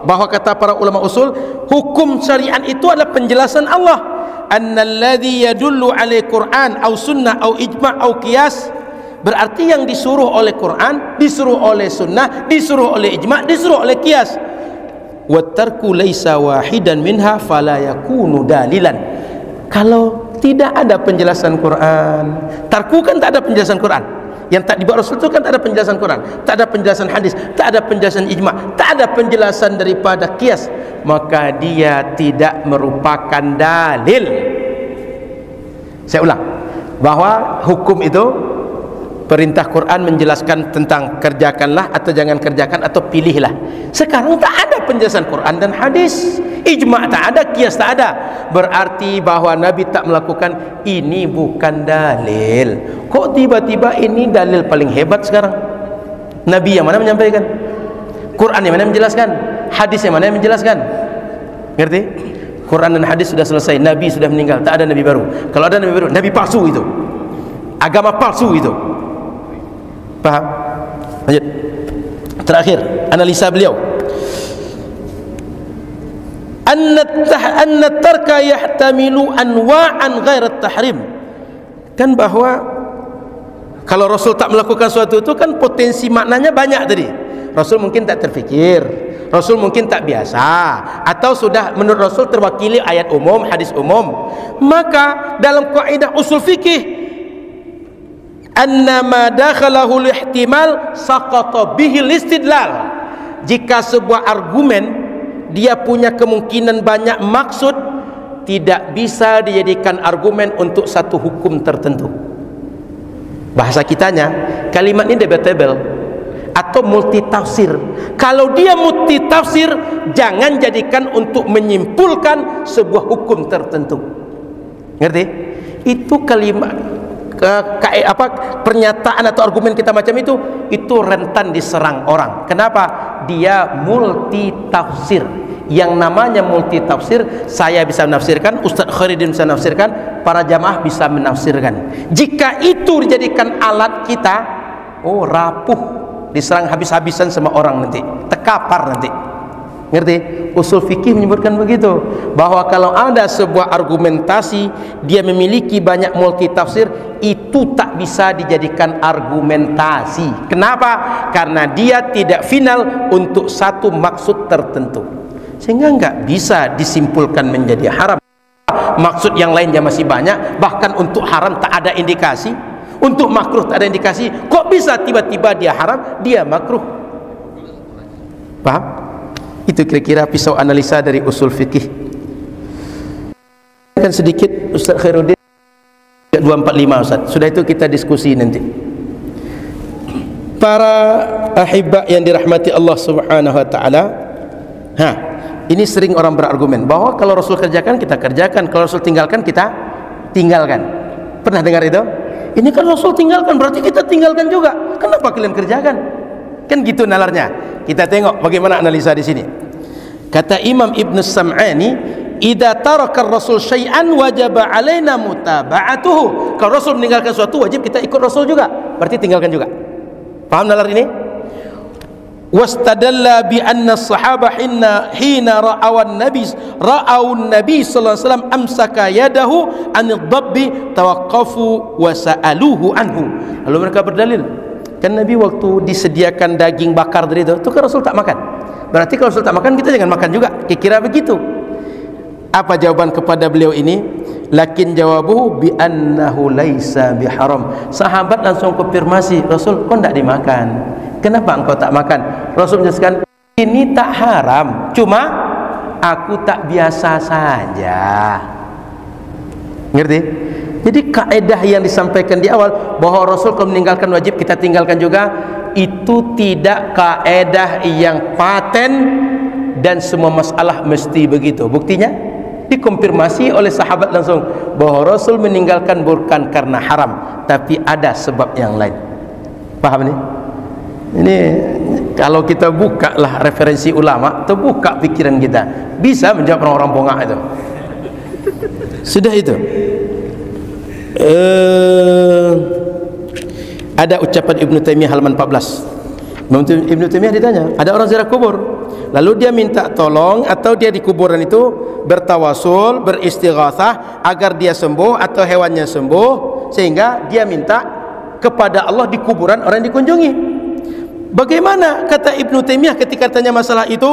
bahwa kata para ulama usul, hukum syariat itu adalah penjelasan Allah. Annal ladzi yadullu alaihi Qur'an au sunnah au ijma' au qiyas, berarti yang disuruh oleh Quran, disuruh oleh sunnah, disuruh oleh ijma', disuruh oleh qiyas. Wa tarku laisa wahidan minha fala yakunu dalilan. Kalau tidak ada penjelasan Quran, tarku kan tak ada penjelasan Quran. Yang tak dibuat Rasul itu kan tak ada penjelasan Quran, tak ada penjelasan hadis, tak ada penjelasan ijma', tak ada penjelasan daripada qiyas, maka dia tidak merupakan dalil. Saya ulang, bahwa hukum itu perintah Quran menjelaskan tentang kerjakanlah atau jangan kerjakan atau pilihlah. Sekarang tak ada penjelasan Quran dan hadis, ijma' tak ada, qiyas tak ada. Berarti bahwa Nabi tak melakukan, ini bukan dalil. Kok tiba-tiba ini dalil paling hebat sekarang? Nabi yang mana menyampaikan? Quran yang mana menjelaskan? Hadis yang mana yang menjelaskan? Ngerti? Quran dan hadis sudah selesai, Nabi sudah meninggal, tak ada Nabi baru. Kalau ada Nabi baru, Nabi palsu itu, agama palsu itu. Paham? Lanjut. Terakhir, analisa beliau, anna tarka yahtamilu anwa'an ghairat tahrim. Kan bahwa kalau Rasul tak melakukan sesuatu itu kan potensi maknanya banyak tadi. Rasul mungkin tak terfikir, Rasul mungkin tak biasa, atau sudah menurut Rasul terwakili ayat umum, hadis umum. Maka dalam kaidah usul fikih, annama dakhalahu al-ihtimal saqata bihi al-istidlal. Jika sebuah argumen dia punya kemungkinan banyak maksud, tidak bisa dijadikan argumen untuk satu hukum tertentu. Bahasa kitanya, kalimat ini debatable atau multitafsir. Kalau dia multitafsir, jangan jadikan untuk menyimpulkan sebuah hukum tertentu. Ngerti? Itu kalimat pernyataan atau argumen kita macam itu rentan diserang orang. Kenapa? Dia multitafsir. Yang namanya multi tafsir, saya bisa menafsirkan, Ustaz Khairuddin bisa menafsirkan, para jamaah bisa menafsirkan. Jika itu dijadikan alat kita, oh rapuh, diserang habis-habisan sama orang nanti, terkapar nanti. Ngerti? Usul fikih menyebutkan begitu, bahwa kalau ada sebuah argumentasi dia memiliki banyak multi tafsir, itu tak bisa dijadikan argumentasi. Kenapa? Karena dia tidak final untuk satu maksud tertentu, sehingga nggak bisa disimpulkan menjadi haram. Maksud yang lainnya masih banyak, bahkan untuk haram tak ada indikasi, untuk makruh tak ada indikasi. Kok bisa tiba-tiba dia haram, dia makruh? Paham? Itu kira-kira pisau analisa dari usul fikih. Kan sedikit Ustaz Khairuddin 245 Ustaz. Sudah itu kita diskusi nanti. Para ahibba yang dirahmati Allah Subhanahu wa taala. Ini sering orang berargumen bahwa kalau Rasul kerjakan kita kerjakan, kalau Rasul tinggalkan kita tinggalkan. Pernah dengar itu? Ini kan Rasul tinggalkan, berarti kita tinggalkan juga. Kenapa kalian kerjakan? Kan gitu nalarnya. Kita tengok bagaimana analisa di sini. Kata Imam Ibn Sam'ani, "Idza taraka ar-rasul syai'an wajaba 'alaina mutaba'atuhu." Kalau Rasul meninggalkan sesuatu, wajib kita ikut Rasul juga. Berarti tinggalkan juga. Paham nalar ini? Wastadalla bi anna as-sahaba hina ra'awan nabi sallallahu alaihi wasallam amsaka yadahu anid dabbi tawaqqafu wa sa'aluhu anhu. Lalu mereka berdalil, kan Nabi waktu disediakan daging bakar dari itu kan Rasul tak makan. Berarti kalau Rasul tak makan, kita jangan makan juga. Kira-kira begitu. Apa jawaban kepada beliau ini? Lakin jawabuhu bi annahu laisa biharam. Sahabat langsung konfirmasi, Rasul kok tidak dimakan? Kenapa engkau tak makan? Rasul menjelaskan, ini tak haram, cuma aku tak biasa saja. Ngerti? Jadi kaidah yang disampaikan di awal bahwa Rasul kalau meninggalkan wajib kita tinggalkan juga, itu tidak kaidah yang paten dan semua masalah mesti begitu. Buktinya dikonfirmasi oleh sahabat langsung bahwa Rasul meninggalkan bukan karena haram, tapi ada sebab yang lain. Paham ini? Ini kalau kita buka lah referensi ulama, terbuka pikiran kita, bisa menjawab orang-orang bongak itu. Sudah itu. Ada ucapan Ibnu Taimiyah halaman 14. Ibnu Taimiyah ditanya, ada orang ziarah kubur, lalu dia minta tolong atau dia di kuburan itu bertawasul, beristighatsah agar dia sembuh atau hewannya sembuh, sehingga dia minta kepada Allah di kuburan orang yang dikunjungi. Bagaimana kata Ibnu Taimiyah ketika tanya masalah itu?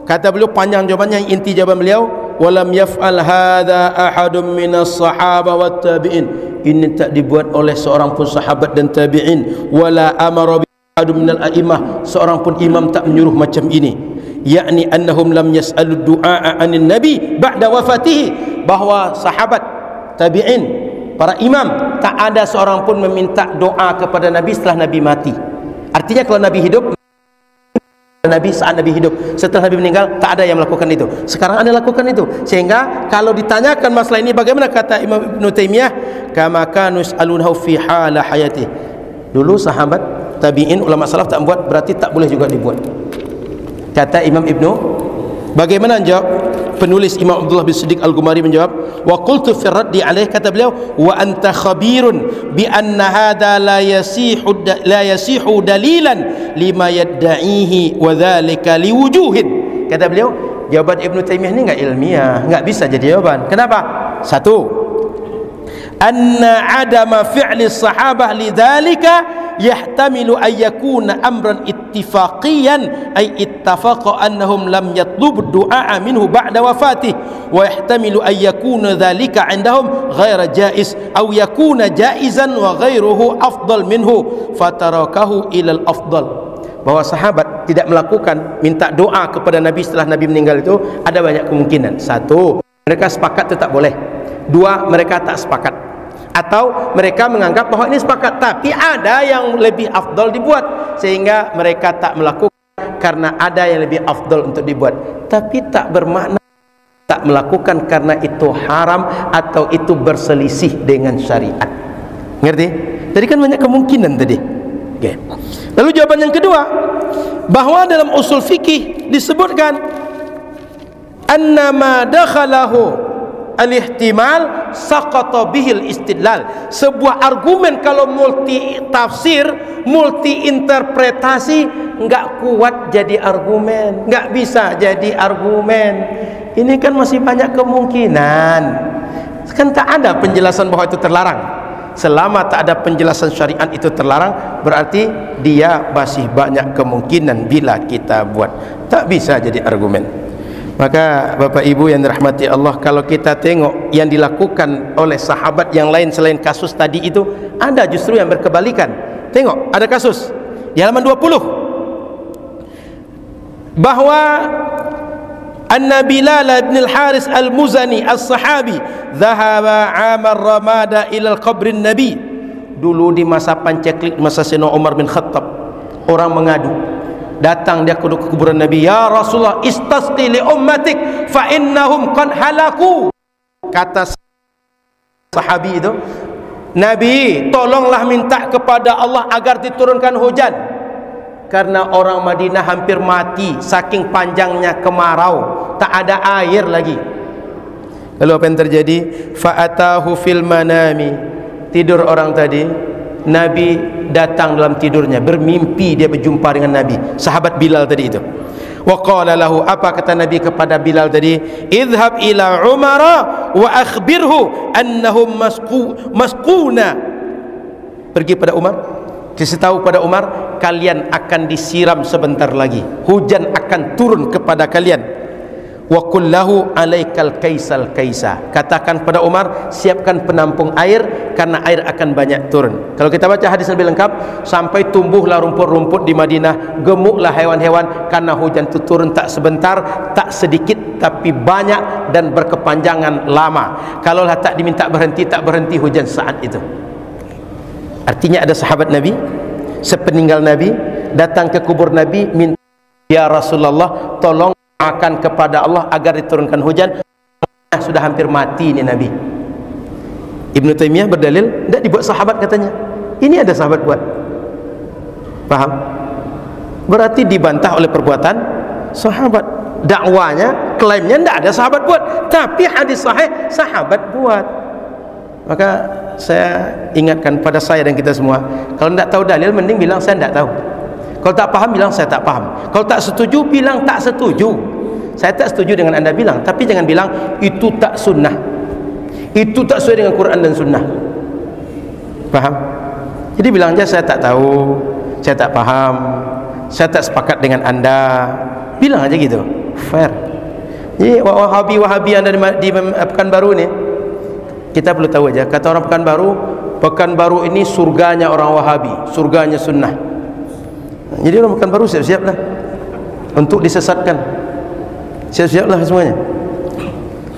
Kata beliau panjang jawabannya, yang inti jawaban beliau, walam yaf'al hadza ahadun minas sahaba wat tabi'in. Ini tak dibuat oleh seorang pun sahabat dan tabi'in, wala amara bi ahadun minal a'immah, seorang pun imam tak menyuruh macam ini. Yakni annahum lam yas'alu du'a 'anil nabi ba'da wafatihi, bahwa sahabat, tabi'in, para imam tak ada seorang pun meminta doa kepada Nabi setelah Nabi mati. Artinya kalau Nabi hidup, Nabi saat Nabi hidup, setelah Nabi meninggal tak ada yang melakukan itu. Sekarang ada lakukan itu. Sehingga kalau ditanyakan masalah ini, bagaimana kata Imam Ibnu Taimiyah, kama kanu yas'alunahu fi hala hayati. Dulu sahabat, tabi'in, ulama salaf tak membuat, berarti tak boleh juga dibuat. Kata Imam Ibnu, bagaimana jawab penulis Imam Abdullah bin Siddiq Al-Gumari menjawab, wa qultu fi raddi alaih, kata beliau, wa anta khabirun bi anna hadha la yasihu dalilan lima yadda'ihi wa dhalika liwujuhin. Kata beliau, jawaban Ibnu Taimiyah ini enggak ilmiah, enggak bisa jadi jawaban. Kenapa? Satu, anna adama fi'li sahabah lidhalika yahtamilu an yakuna amran ittifaqiyan, ay ittafaqa annahum lam yatlubu du'a minhu ba'da wafatih, wa yahtamilu an yakuna dhalika indahum ghaira jaiz aw yakuna jaizan wa ghairuhu afdal minhu fatarakahu ila al-afdal. Bahwa sahabat tidak melakukan minta doa kepada Nabi setelah Nabi meninggal itu ada banyak kemungkinan. Satu, mereka sepakat tetap boleh. Dua, mereka tak sepakat, atau mereka menganggap bahwa ini sepakat tapi ada yang lebih afdal dibuat, sehingga mereka tak melakukan karena ada yang lebih afdal untuk dibuat. Tapi tak bermakna tak melakukan karena itu haram atau itu berselisih dengan syariat. Ngerti? Jadi kan banyak kemungkinan tadi. Okay. Lalu jawaban yang kedua, bahwa dalam usul fikih disebutkan annama dakhalahu al-ihtimal saqata bihil istidlal. Sebuah argumen kalau multi tafsir, multi interpretasi, enggak kuat jadi argumen, enggak bisa jadi argumen. Ini kan masih banyak kemungkinan. Kan tak ada penjelasan bahwa itu terlarang. Selama tak ada penjelasan syariat itu terlarang, berarti dia masih banyak kemungkinan bila kita buat. Tak bisa jadi argumen. Maka Bapak Ibu yang dirahmati Allah, kalau kita tengok yang dilakukan oleh sahabat yang lain selain kasus tadi itu, ada justru yang berkebalikan. Tengok, ada kasus di halaman 20 bahwa anna Bilal bin al-Haris al-Muzani as-sahabi dhahaba 'amal ramada ila al-qabr an-nabi. Dulu di masa pancaklik, masa Sayyidina Umar bin Khattab, orang mengadu, datang dia ke kuburan Nabi, ya Rasulullah, istasqi li ummatik fa innahum qad halaku. Kata sahabi itu, Nabi, tolonglah minta kepada Allah agar diturunkan hujan, karena orang Madinah hampir mati saking panjangnya kemarau, tak ada air lagi. Lalu apa yang terjadi? Fa'atahu fil manami. Tidur orang tadi, Nabi datang dalam tidurnya, bermimpi dia berjumpa dengan Nabi. Sahabat Bilal tadi itu. Wa qala lahu, apa kata Nabi kepada Bilal tadi? Idhhab ila Umara wa akhbirhu annahum masquna. Pergi pada Umar, kasih tahu pada Umar, kalian akan disiram sebentar lagi, hujan akan turun kepada kalian. Wa qul lahu alaikal kaisal kaisa. Katakan pada Umar, siapkan penampung air karena air akan banyak turun. Kalau kita baca hadis lebih lengkap, sampai tumbuhlah rumput-rumput di Madinah, gemuklah hewan-hewan karena hujan itu turun tak sebentar, tak sedikit, tapi banyak dan berkepanjangan lama. Kalau tak diminta berhenti, tak berhenti hujan saat itu. Artinya ada sahabat Nabi sepeninggal Nabi datang ke kubur Nabi, minta, ya Rasulullah, tolong akan kepada Allah agar diturunkan hujan, sudah hampir mati ini Nabi. Ibnu Taimiyah berdalil, tidak dibuat sahabat katanya. Ini ada sahabat buat. Paham? Berarti dibantah oleh perbuatan sahabat. Dakwanya, klaimnya tidak ada sahabat buat, tapi hadis sahih sahabat buat. Maka saya ingatkan pada saya dan kita semua, kalau tidak tahu dalil, mending bilang saya tidak tahu. Kalau tak paham, bilang saya tak paham. Kalau tak setuju, bilang tak setuju. Saya tak setuju dengan anda, bilang. Tapi jangan bilang itu tak sunnah, itu tak sesuai dengan Quran dan sunnah. Paham? Jadi bilang aja, saya tak tahu, saya tak paham, saya tak sepakat dengan anda. Bilang aja gitu, fair. Jadi Wahabi anda di Pekanbaru ni, kita perlu tahu aja, kata orang Pekanbaru ini surganya orang Wahabi, surganya sunnah. Jadi orang Pekanbaru siap-siaplah untuk disesatkan, siap-siaplah semuanya.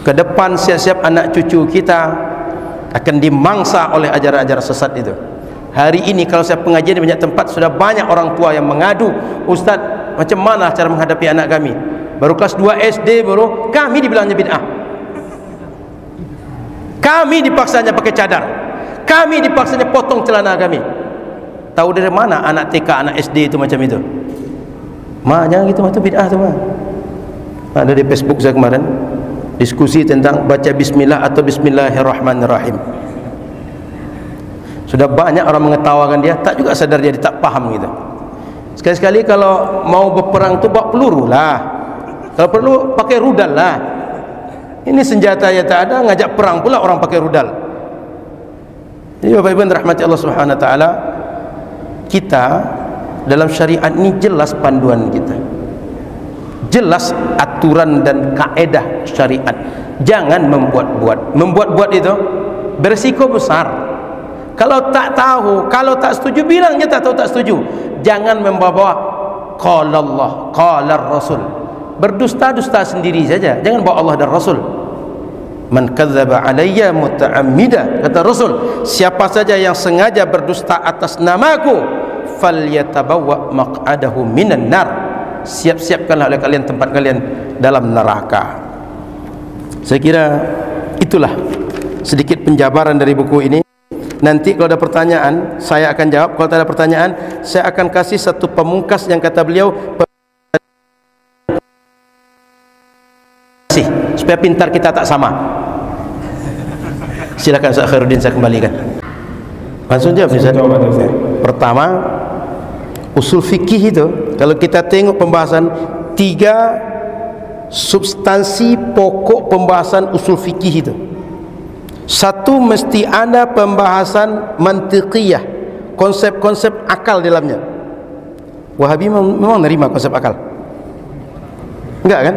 Ke depan siap-siap anak cucu kita akan dimangsa oleh ajaran-ajaran sesat itu. Hari ini kalau saya pengajian di banyak tempat, sudah banyak orang tua yang mengadu, Ustaz, macam mana cara menghadapi anak kami, baru kelas 2 SD, baru kami dibilangnya bid'ah, kami dipaksanya pakai cadar, kami dipaksanya potong celana kami. Tahu dari mana anak TK, anak SD itu macam itu? Jangan gitu, itu bid'ah tu. Ada di Facebook saya kemarin diskusi tentang baca bismillah atau bismillahirrahmanirrahim. Sudah banyak orang mengetawakan dia, tak juga sadar dia tak paham gitu. Sekali-sekali kalau mau berperang tu bawa peluru lah, kalau perlu pakai rudal lah. Ini senjata ya tak ada, ngajak perang pula orang pakai rudal. Jadi Bapak Ibu rahmati Allah Subhanahu wa taala, kita dalam syariat ini jelas panduan kita, jelas aturan dan kaedah syariat. Jangan membuat-buat itu berisiko besar. Kalau tak tahu, kalau tak setuju, bilangnya tak tahu, tak setuju. Jangan membawa qala Allah, qala Rasul, berdusta-dusta sendiri saja. Jangan bawa Allah dan Rasul. Man kadzdzaba alayya muta'ammida, kata Rasul, siapa saja yang sengaja berdusta atas namaku, falyatabawwa maq'adahu minan nar, siap-siapkanlah oleh kalian tempat kalian dalam neraka. Saya kira itulah sedikit penjabaran dari buku ini. Nanti kalau ada pertanyaan saya akan jawab, kalau tak ada pertanyaan saya akan kasih satu pemungkas yang kata beliau, supaya pintar kita tak sama. Silakan Ustaz Khairuddin, saya kembalikan. Langsung jawab Ustaz. Pertama, usul fikih itu kalau kita tengok pembahasan 3 substansi pokok pembahasan usul fikih itu. Satu, mesti ada pembahasan mantiqiyah, konsep-konsep akal dalamnya. Wahabi memang nerima konsep akal? Enggak kan?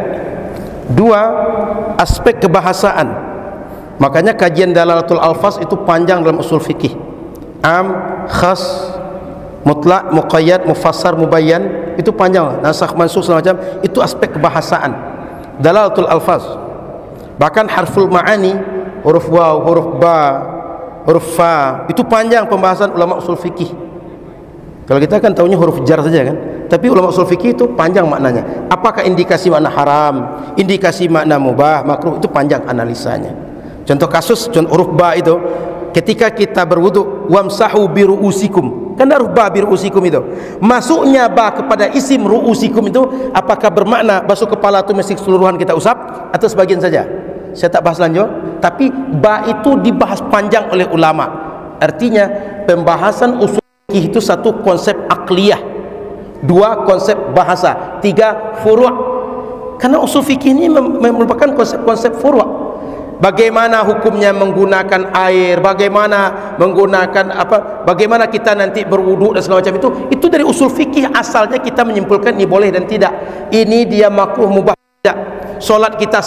2, aspek kebahasaan. Makanya kajian dalalatul alfaz itu panjang dalam usul fikih. Am, khas, mutlak, muqayyad, mufassar, mubayyan, itu panjang. Nasakh, mansukh segala macam, itu aspek kebahasaan. Dalalatul alfaz. Bahkan harful ma'ani, huruf waw, huruf ba, huruf fa, itu panjang pembahasan ulama usul fikih. Kalau kita kan tahunya huruf jar saja kan, tapi ulama usul fikih itu panjang maknanya. Apakah indikasi makna haram, indikasi makna mubah, makruh, itu panjang analisanya. Contoh kasus, huruf ba itu, ketika kita berwudu, wamsahu biru'usikum, kan huruf ba biru'usikum itu, masuknya ba kepada isim ru'usikum itu, apakah bermakna basuh kepala itu mesti keseluruhan kita usap atau sebagian saja? Saya tak bahas lanjut, tapi ba itu dibahas panjang oleh ulama. Artinya pembahasan usul fikih itu 1, konsep akliyah, 2, konsep bahasa, 3, furu'. Karena usul fikih ini merupakan konsep-konsep furu'. Bagaimana hukumnya menggunakan air, bagaimana menggunakan apa, bagaimana kita nanti berwudu dan segala macam itu dari usul fikih. Asalnya kita menyimpulkan ini boleh dan tidak, ini dia makruh mubah tidak, solat kita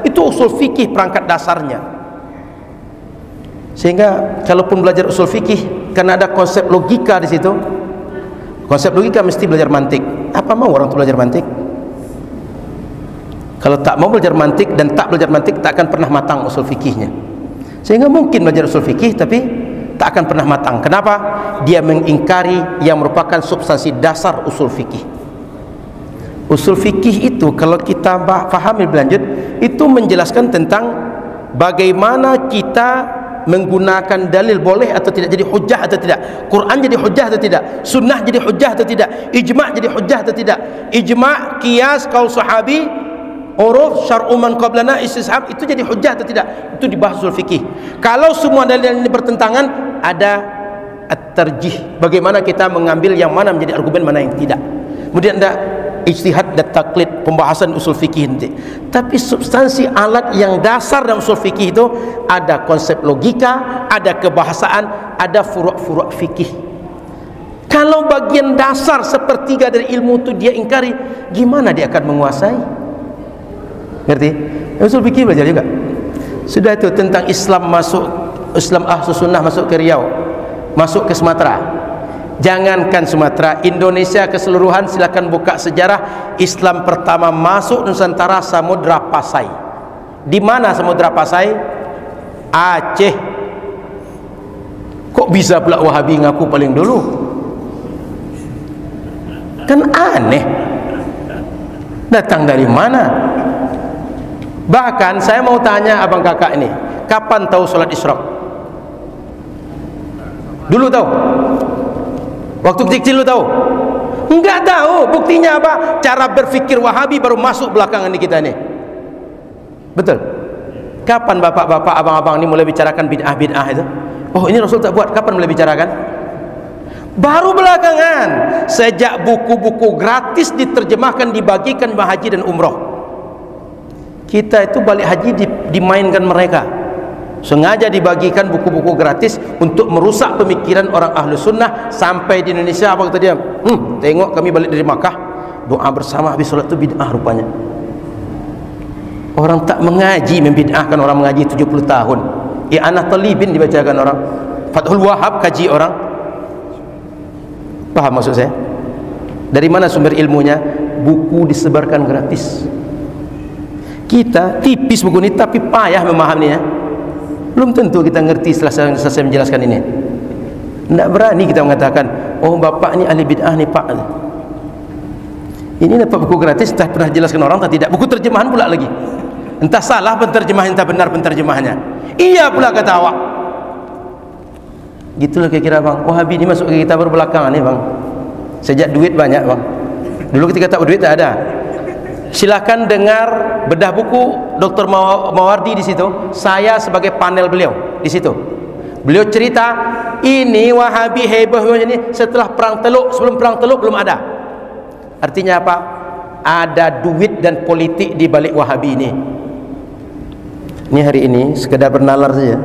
itu usul fikih perangkat dasarnya. Sehingga kalaupun belajar usul fikih, karena ada konsep logika di situ, konsep logika mesti belajar mantik. Apa mau orang tu belajar mantik? Kalau tak mau belajar mantik dan tak belajar mantik, tak akan pernah matang usul fikihnya. Sehingga mungkin belajar usul fikih tapi tak akan pernah matang. Kenapa? Dia mengingkari yang merupakan substansi dasar usul fikih. Usul fikih itu kalau kita fahami lebih lanjut, itu menjelaskan tentang bagaimana kita menggunakan dalil, boleh atau tidak jadi hujjah atau tidak, Quran jadi hujjah atau tidak, sunnah jadi hujjah atau tidak, ijma' jadi hujjah atau tidak, ijma', qiyas, qaul sahabi, uruf, syar'u man qablana, istishab, itu jadi hujjah atau tidak, itu dibahas usul fikih. Kalau semua dalil ini bertentangan, ada at-tarjih, bagaimana kita mengambil yang mana menjadi argumen, mana yang tidak. Kemudian ada ijtihad dan taklid, pembahasan usul fikih nanti. Tapi substansi alat yang dasar dalam usul fikih itu ada konsep logika, ada kebahasaan, ada furu'-furu' fikih. Kalau bagian dasar sepertiga dari ilmu itu dia ingkari, gimana dia akan menguasai? Ngerti? Usul fikih belajar juga. Sudah itu tentang Islam masuk, Islam Ahlus Sunnah masuk ke Riau, masuk ke Sumatera. Jangankan Sumatera, Indonesia keseluruhan, silakan buka sejarah Islam pertama masuk Nusantara Samudra Pasai. Di mana Samudra Pasai? Aceh. Kok bisa pula Wahabi ngaku paling dulu? Kan aneh. Datang dari mana? Bahkan saya mau tanya abang kakak ini, kapan tahu sholat Isyraq? Dulu tahu? Waktu kecil lu tahu? Enggak tahu. Buktinya apa? Cara berfikir Wahabi baru masuk belakangan di kita ini. Betul? Kapan bapak-bapak, abang-abang ini mulai bicarakan bid'ah-bid'ah itu? Oh, ini Rasul tak buat. Kapan mulai bicarakan? Baru belakangan. Sejak buku-buku gratis diterjemahkan, dibagikan haji dan umroh. Kita itu balik haji dimainkan mereka. Sengaja dibagikan buku-buku gratis untuk merusak pemikiran orang ahlu sunnah. Sampai di Indonesia apa kata dia? Tengok kami balik dari Makkah, doa bersama habis sholat itu bid'ah rupanya. Orang tak mengaji membid'ahkan orang mengaji 70 tahun. I'anah Talibin dibacakan orang, Fathul Wahab kaji orang. Paham maksud saya? Dari mana sumber ilmunya? Buku disebarkan gratis. Kita tipis buku ini tapi payah memahaminya. Belum tentu kita ngerti setelah saya menjelaskan ini. Tidak berani kita mengatakan, oh bapak ni ahli bid'ah ni pak. Ini dapat buku gratis, entah pernah jelaskan orang atau tidak. Buku terjemahan pula lagi, entah salah penterjemahnya, entah benar penterjemahnya. Iya pula kata awak. Gitulah kira-kira bang. Wahabi ini masuk ke kita baru belakangan ni bang. Sejak duit banyak bang. Dulu ketika tak berduit tak ada. Silakan dengar bedah buku Dr. Mawardi di situ, saya sebagai panel beliau di situ. Beliau cerita ini Wahabi hebah ini setelah perang Teluk, sebelum perang Teluk belum ada. Artinya apa? Ada duit dan politik di balik Wahabi ini. Ini hari ini sekedar bernalar saja.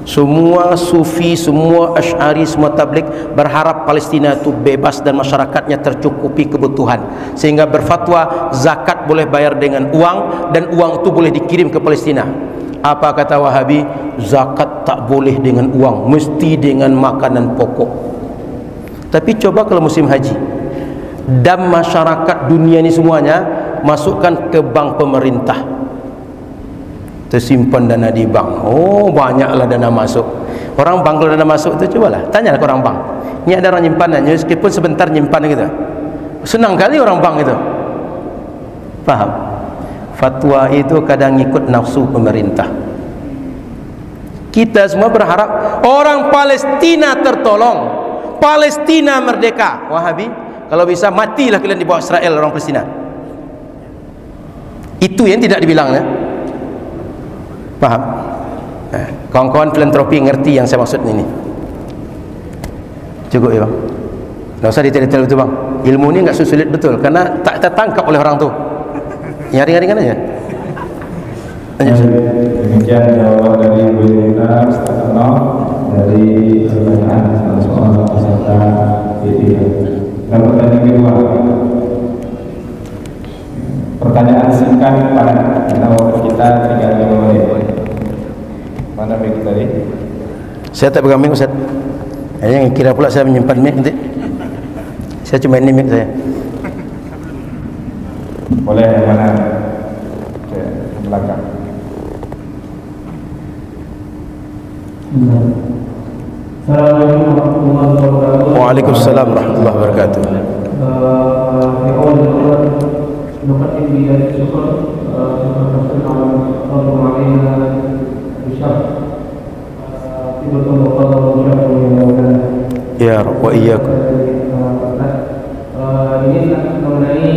Semua sufi, semua asy'ari, semua tabligh berharap Palestina itu bebas dan masyarakatnya tercukupi kebutuhan, sehingga berfatwa zakat boleh bayar dengan uang dan uang itu boleh dikirim ke Palestina. Apa kata Wahabi? Zakat tak boleh dengan uang, mesti dengan makanan pokok. Tapi coba kalau musim haji, dam masyarakat dunia ini semuanya masukkan ke bank pemerintah, tersimpan dana di bank. Oh, banyaklah dana masuk. Orang bank kalau dana masuk itu, cobalah tanyalah ke orang bank, ini ada orang nyimpanannya, meskipun sebentar nyimpan gitu. Senang kali orang bank itu. Faham? Fatwa itu kadang ikut nafsu pemerintah. Kita semua berharap orang Palestina tertolong, Palestina merdeka. Wahabi, kalau bisa matilah kalian di bawah Israel, orang Palestina. Itu yang tidak dibilang ya. Paham? Kawan-kawan filantropi ngerti yang saya maksud ini. Cukup ya bang? Nggak usah detail-detail itu bang. Ilmu ini nggak sulit betul, karena tak tertangkap oleh orang tu. Yang ringan-ringan aja. Demikian jawaban dari Bu Yunita Ustaz Anno dari pertanyaan soal peserta video. Dan pertanyaan kedua, pertanyaan singkat pada kita waktu kita 35 menit. Mana mic tadi? Saya tak pegang mic Ustaz. Yang kira pula saya menyimpan mic nanti. Saya cuma ini mic saya. Boleh yang mana? Oke, ke belakang. Assalamualaikum warahmatullahi wabarakatuh. Waalaikumsalam warahmatullahi wabarakatuh. Ya Rabb wa iyyakum. Ini mengenai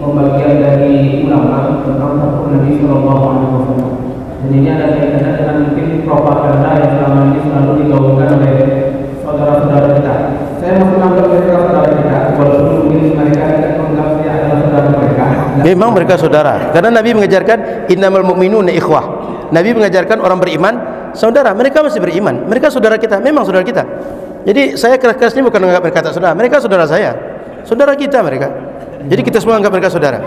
pembagian dari ulama tentang fatwa Nabi Sallallahu Alaihi Wasallam. Dan ini ada kaitannya dengan mungkin propaganda yang selama ini selalu digaungkan oleh saudara-saudara kita. Saya masih menganggap mereka saudara kita, walaupun mungkin mereka tidak menganggap saya adalah saudara mereka. Memang mereka saudara, karena Nabi mengajarkan innamal mu'minuna ikhwah. Nabi mengajarkan orang beriman saudara. Mereka masih beriman, mereka saudara kita, memang saudara kita. Jadi saya keras-keras ini bukan menganggap mereka tak saudara, mereka saudara saya, saudara kita mereka. Jadi kita semua anggap mereka saudara.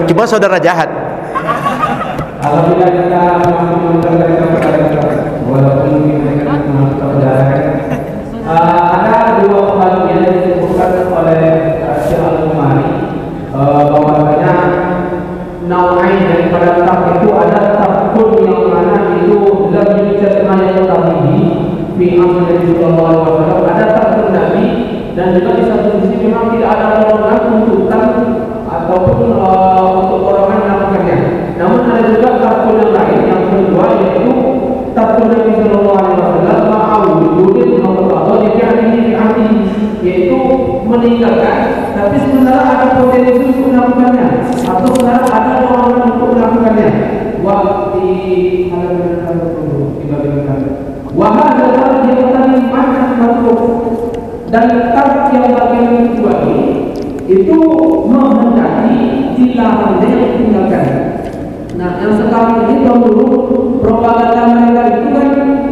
Cuma saudara jahat. Alhamdulillah kita menganggap mereka saudara kita, walaupun mereka menganggap saudara. Ada dua pembagian yang disebutkan oleh Syekh Al-Umari, bahwasanya nau'ain daripada tak itu ada takun yang mana itu lebih cerita yang tadi di Nabi Sallallahu Alaihi Wasallam, ada takun Nabi, dan juga di satu sisi memang tidak ada orang tuntutan ataupun untuk orang yang melakukannya. Namun ada juga takun yang lain, yang kedua, yaitu takun Nabi Sallallahu Alaihi Wasallam ma'awudin atau dikani, yaitu meninggalkan, tapi sebenarnya ada potensi untuk melakukannya, atau sebenarnya ada orang untuk melakukannya. Wah, di halaman 1 wahai adalah yang tadi macam makhluk, dan tak yang bagian kedua ini itu menghendaki dilarangnya yang ditinggalkan. Nah, yang sekarang ini tahun dulu propaganda mereka itu kan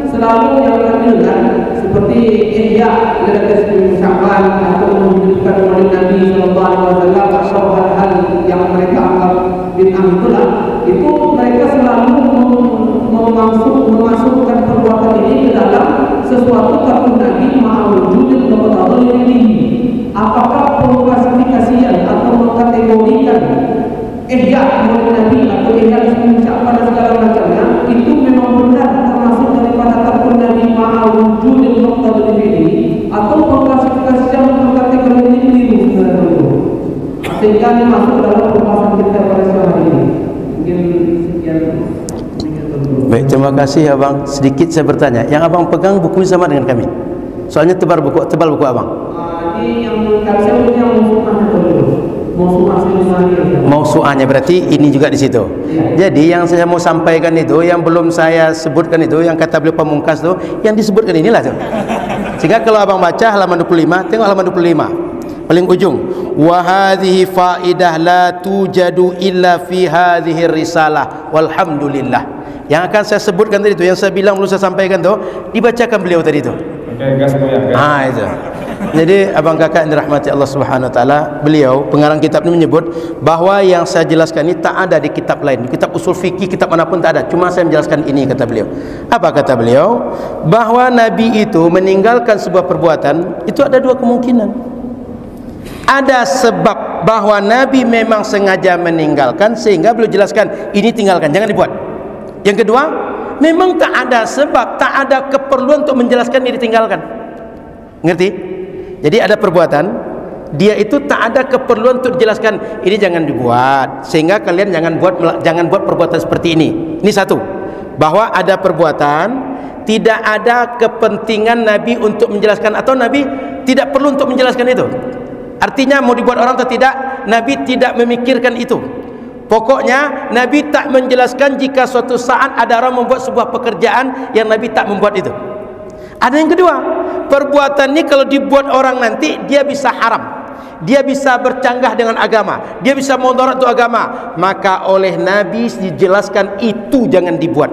selalu yang kami dengar seperti ihya ledakan Sya'ban atau menunjukkan oleh Nabi Sallallahu Alaihi Wasallam atau hal-hal yang mereka anggap bid'ah itulah, itu mereka selalu memasukkan perbuatan ini ke dalam sesuatu takun Nabi ma'awujudin kepada ini. Apakah perlu klasifikasian atau mengkategorikan ihya oleh Nabi atau ihya Sya'ban dan segala macamnya itu memang benar termasuk daripada takun Nabi ma'awujudin kepada ini, atau mengklasifikasian mengkategorikan ini keliru sebenarnya, sehingga masuk dalam pembahasan kita pada siang hari ini. Mungkin sekian. Baik, terima kasih abang. Sedikit saya bertanya, yang abang pegang buku sama dengan kami? Soalnya tebal buku abang. Ini yang saya punya yang musuh dulu. Mausu'ahnya berarti ini juga di situ. Jadi yang saya mau sampaikan itu, yang belum saya sebutkan itu, yang kata beliau pamungkas itu, yang disebutkan inilah tuh. Sehingga kalau abang baca halaman 25, tengok halaman 25 paling ujung, wa hadhihi faidah la tujadu illa fi hadhihi risalah walhamdulillah. Yang akan saya sebutkan tadi itu, yang saya bilang belum saya sampaikan tuh, dibacakan beliau tadi itu. Itu. Jadi abang kakak yang dirahmati Allah Subhanahu wa taala, beliau pengarang kitab ini menyebut bahwa yang saya jelaskan ini tak ada di kitab lain, di kitab usul fikih, kitab manapun tak ada, cuma saya menjelaskan ini, kata beliau. Apa kata beliau? Bahwa Nabi itu meninggalkan sebuah perbuatan itu ada dua kemungkinan. Ada sebab bahwa Nabi memang sengaja meninggalkan, sehingga beliau jelaskan ini tinggalkan, jangan dibuat. Yang kedua, memang tak ada sebab, tak ada keperluan untuk menjelaskan ini ditinggalkan. Ngerti? Jadi ada perbuatan, dia itu tak ada keperluan untuk dijelaskan ini jangan dibuat, sehingga kalian jangan buat perbuatan seperti ini. Ini satu, bahwa ada perbuatan tidak ada kepentingan Nabi untuk menjelaskan, atau Nabi tidak perlu untuk menjelaskan itu. Artinya mau dibuat orang atau tidak, Nabi tidak memikirkan itu. Pokoknya Nabi tak menjelaskan jika suatu saat ada orang membuat sebuah pekerjaan yang Nabi tak membuat itu. Ada yang kedua, perbuatan ini kalau dibuat orang nanti dia bisa haram, dia bisa bercanggah dengan agama, dia bisa mudarat untuk agama, maka oleh Nabi dijelaskan itu jangan dibuat.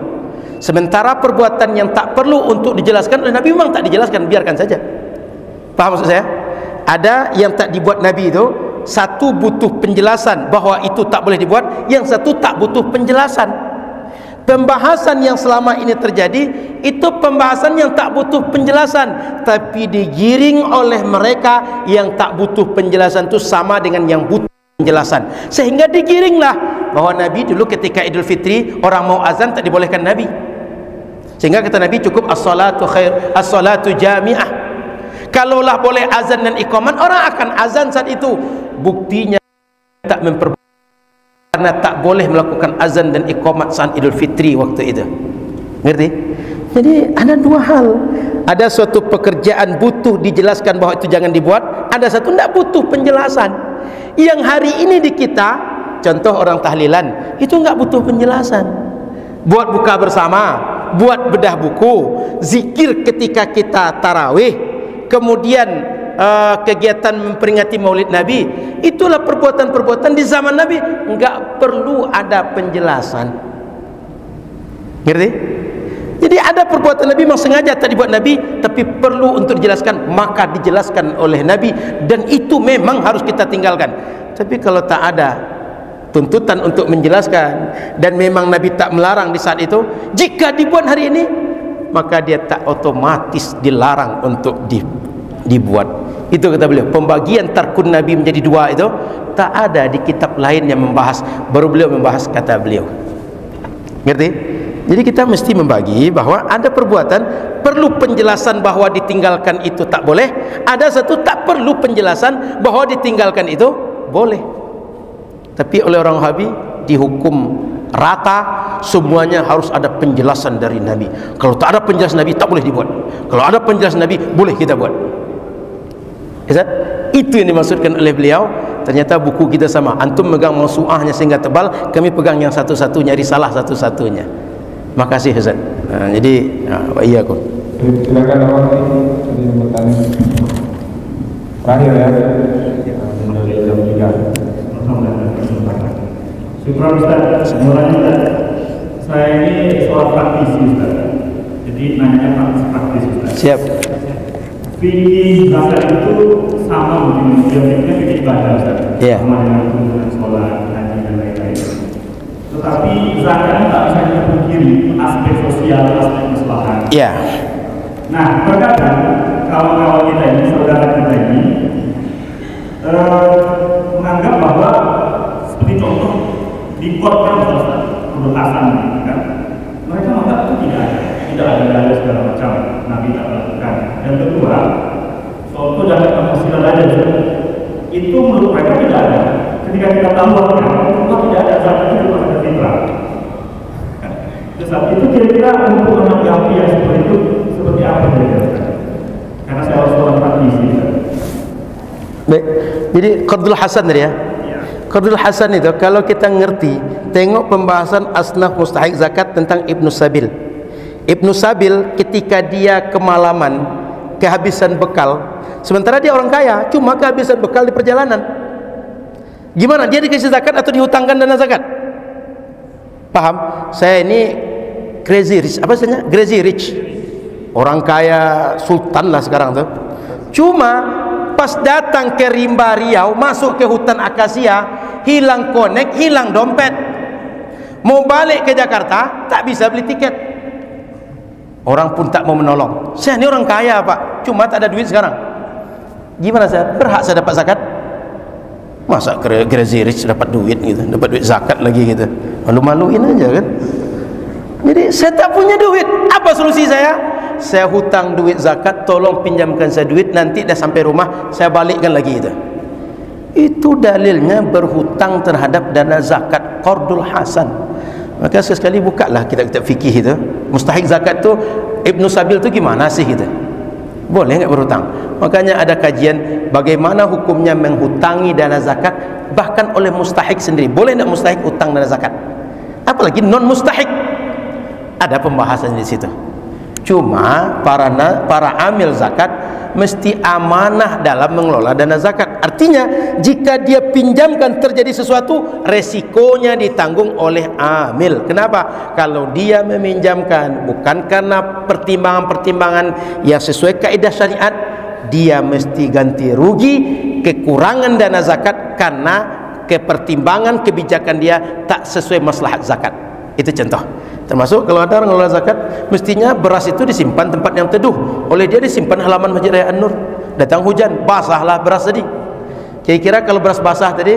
Sementara perbuatan yang tak perlu untuk dijelaskan oleh Nabi memang tak dijelaskan, biarkan saja. Paham maksud saya? Ada yang tak dibuat Nabi itu, satu butuh penjelasan bahwa itu tak boleh dibuat, yang satu tak butuh penjelasan. Pembahasan yang selama ini terjadi itu pembahasan yang tak butuh penjelasan, tapi digiring oleh mereka yang tak butuh penjelasan itu sama dengan yang butuh penjelasan, sehingga digiringlah bahwa Nabi dulu ketika Idul Fitri orang mau azan tak dibolehkan Nabi, sehingga kata Nabi cukup as-salatu khair, as-salatu jami'ah. Kalaulah boleh azan dan iqamat, orang akan azan saat itu. Buktinya tak memperbolehkan, karena tak boleh melakukan azan dan iqamat saat Idul Fitri waktu itu. Ngerti? Jadi ada dua hal. Ada suatu pekerjaan butuh dijelaskan bahwa itu jangan dibuat, ada satu tidak butuh penjelasan. Yang hari ini di kita, contoh orang tahlilan, itu enggak butuh penjelasan. Buat buka bersama, buat bedah buku, zikir ketika kita tarawih, kemudian kegiatan memperingati Maulid Nabi, itulah perbuatan-perbuatan di zaman Nabi, enggak perlu ada penjelasan. Ngerti? Jadi ada perbuatan Nabi memang sengaja tak dibuat Nabi, tapi perlu untuk dijelaskan, maka dijelaskan oleh Nabi, dan itu memang harus kita tinggalkan. Tapi kalau tak ada tuntutan untuk menjelaskan, dan memang Nabi tak melarang di saat itu, jika dibuat hari ini, maka dia tak otomatis dilarang untuk dibuat. Itu kata beliau, pembagian tarkun Nabi menjadi dua itu tak ada di kitab lain yang membahas, baru beliau membahas, kata beliau. Ngerti? Jadi kita mesti membagi bahwa ada perbuatan perlu penjelasan bahwa ditinggalkan itu tak boleh, ada satu tak perlu penjelasan bahwa ditinggalkan itu boleh. Tapi oleh orang Wahabi dihukum rata, semuanya harus ada penjelasan dari Nabi. Kalau tak ada penjelasan Nabi tak boleh dibuat, kalau ada penjelasan Nabi boleh kita buat. Itu yang dimaksudkan oleh beliau. Ternyata buku kita sama, antum megang mausu'ahnya sehingga tebal, kami pegang yang satu-satunya, risalah satu-satunya. Makasih Ustaz. Jadi iyyakum. Silakan awal ini bertanya. Terakhir ya. Syukur Ustaz. Semuanya saya ini soal praktisi Ustaz. Jadi nanya praktis Ustaz. Siap. Fikih zakat itu sama mungkin fikihnya fikih ibadah Ustaz. Iya. Sama dengan sholat, haji dan lain-lain. Tetapi zakat tak bisa kita pungkiri aspek sosial, aspek maslahat. Iya. Nah, terkadang kawan-kawan kita ini, saudara kita ini menganggap bahwa seperti contoh di kota peretasan kan, mereka menganggap itu tidak ada dalil segala macam, Nabi tak melakukan. Dan kedua, contoh dalam penghasilan aja itu menurut mereka tidak ada. Ketika kita tambahkan, kok tidak ada zakat itu pada fitrah. Saat itu kira-kira untuk menanggapi yang seperti itu seperti apa kira-kira? Karena saya harus orang praktisi. Baik. Jadi qardul hasan tadi ya. Ya. Qardul Hasan itu kalau kita ngerti, tengok pembahasan asnaf mustahik zakat tentang Ibnu Sabil. Ibnu Sabil ketika dia kemalaman, kehabisan bekal, sementara dia orang kaya, cuma kehabisan bekal di perjalanan. Gimana? Dia dikasih zakat atau dihutangkan dana zakat? Paham? Saya ini crazy rich, apa istilahnya? Crazy rich. Orang kaya sultan lah sekarang tuh. Cuma pas datang ke Rimba Riau, masuk ke hutan akasia, hilang konek, hilang dompet. Mau balik ke Jakarta, tak bisa beli tiket. Orang pun tak mau menolong. Saya ini orang kaya Pak, cuma tak ada duit sekarang. Gimana saya? Berhak saya dapat zakat? Masa crazy rich dapat duit gitu, dapat duit zakat lagi gitu. Malu-maluin aja kan. Jadi saya tak punya duit. Apa solusi saya? Saya hutang duit zakat, tolong pinjamkan saya duit, nanti dah sampai rumah saya balikkan lagi itu. Itu dalilnya berhutang terhadap dana zakat Qardul Hasan. Maka sekali bukalah kitab-kitab fikih itu. Mustahik zakat tu Ibnu Sabil tu gimana sih gitu? Boleh enggak berhutang? Makanya ada kajian bagaimana hukumnya menghutangi dana zakat bahkan oleh mustahik sendiri. Boleh enggak mustahik hutang dana zakat? Apalagi non mustahik. Ada pembahasan di situ. Cuma para amil zakat mesti amanah dalam mengelola dana zakat. Artinya jika dia pinjamkan terjadi sesuatu, resikonya ditanggung oleh amil. Kenapa? Kalau dia meminjamkan bukan karena pertimbangan-pertimbangan yang sesuai kaidah syariat, dia mesti ganti rugi kekurangan dana zakat karena kepertimbangan kebijakan dia tak sesuai maslahat zakat. Itu contoh. Termasuk kalau ada orang mengelola zakat, mestinya beras itu disimpan tempat yang teduh. Oleh dia disimpan halaman Masjid Raya An-Nur. Datang hujan, basahlah beras tadi. Kira-kira kalau beras basah tadi,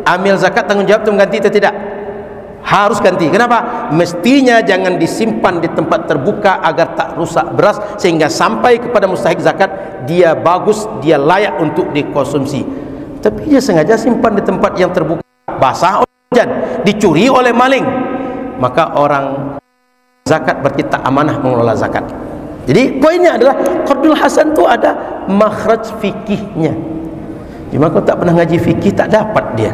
amil zakat tanggung jawab itu mengganti atau tidak? Harus ganti. Kenapa? Mestinya jangan disimpan di tempat terbuka agar tak rusak beras, sehingga sampai kepada mustahik zakat dia bagus, dia layak untuk dikonsumsi. Tapi dia sengaja simpan di tempat yang terbuka, basah oleh hujan, dicuri oleh maling. Maka orang zakat berarti tak amanah mengelola zakat. Jadi poinnya adalah Qardul Hasan tu ada makhraj fikihnya. Cuma kalau tak pernah ngaji fikih tak dapat dia.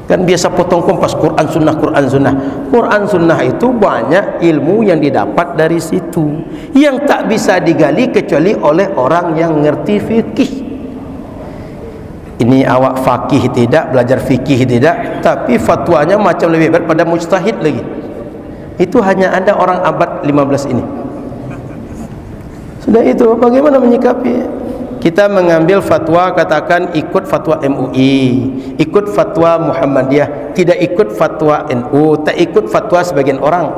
Kan biasa potong kompas Quran sunnah, Quran sunnah. Quran sunnah itu banyak ilmu yang didapat dari situ, yang tak bisa digali kecuali oleh orang yang ngerti fikih. Ini awak fakih tidak, belajar fikih tidak, tapi fatwanya macam lebih berat pada mujtahid lagi. Itu hanya ada orang abad 15 ini. Sudah itu bagaimana menyikapi? Kita mengambil fatwa, katakan ikut fatwa MUI, ikut fatwa Muhammadiyah, tidak ikut fatwa NU, tak ikut fatwa sebagian orang.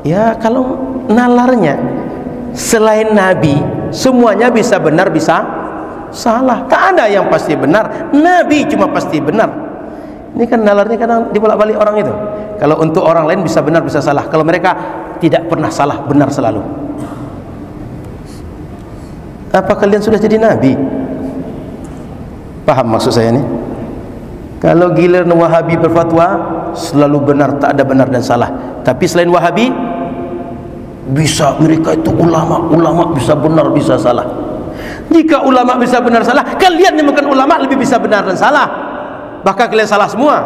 Ya kalau nalarnya selain Nabi semuanya bisa benar bisa salah, tak ada yang pasti benar. Nabi cuma pasti benar. Ini kan nalarnya kadang dibolak-balik orang itu. Kalau untuk orang lain bisa benar bisa salah, kalau mereka tidak pernah salah, benar selalu. Apa kalian sudah jadi nabi? Paham maksud saya ini? Kalau giliran Wahabi berfatwa selalu benar, tak ada benar dan salah. Tapi selain Wahabi bisa, mereka itu ulama bisa benar bisa salah. Jika ulama bisa benar salah, kalian yang bukan ulama lebih bisa benar dan salah, bahkan kalian salah semua.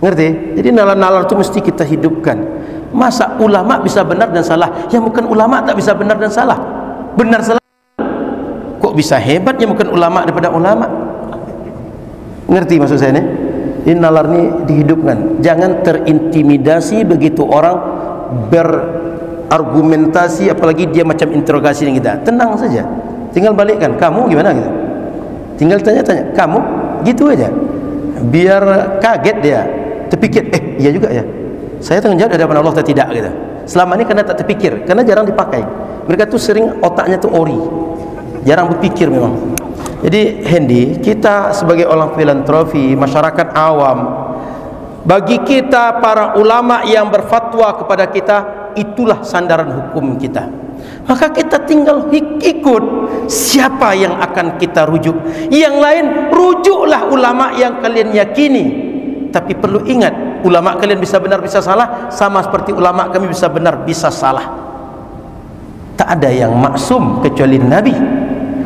Ngerti? Jadi nalar-nalar itu mesti kita hidupkan. Masa ulama bisa benar dan salah, yang bukan ulama tak bisa benar dan salah? Benar salah kok bisa hebat yang bukan ulama daripada ulama? Ngerti maksud saya ini? Ini nalar ini dihidupkan. Jangan terintimidasi begitu orang berargumentasi, apalagi dia macam interogasi dengan kita. Tenang saja, tinggal balikkan, kamu gimana gitu. Tinggal tanya-tanya, kamu gitu aja, biar kaget dia, terpikir, iya juga ya, saya tanggung jawab di hadapan Allah atau tidak gitu. Selama ini karena tak terpikir, karena jarang dipakai. Mereka tuh sering otaknya tuh ori, jarang berpikir memang. Jadi Hendy, kita sebagai orang filantropi, masyarakat awam, bagi kita para ulama yang berfatwa kepada kita, itulah sandaran hukum kita. Maka kita tinggal ikut siapa yang akan kita rujuk. Yang lain rujuklah ulama yang kalian yakini. Tapi perlu ingat, ulama kalian bisa benar bisa salah, sama seperti ulama kami bisa benar bisa salah. Tak ada yang maksum kecuali Nabi.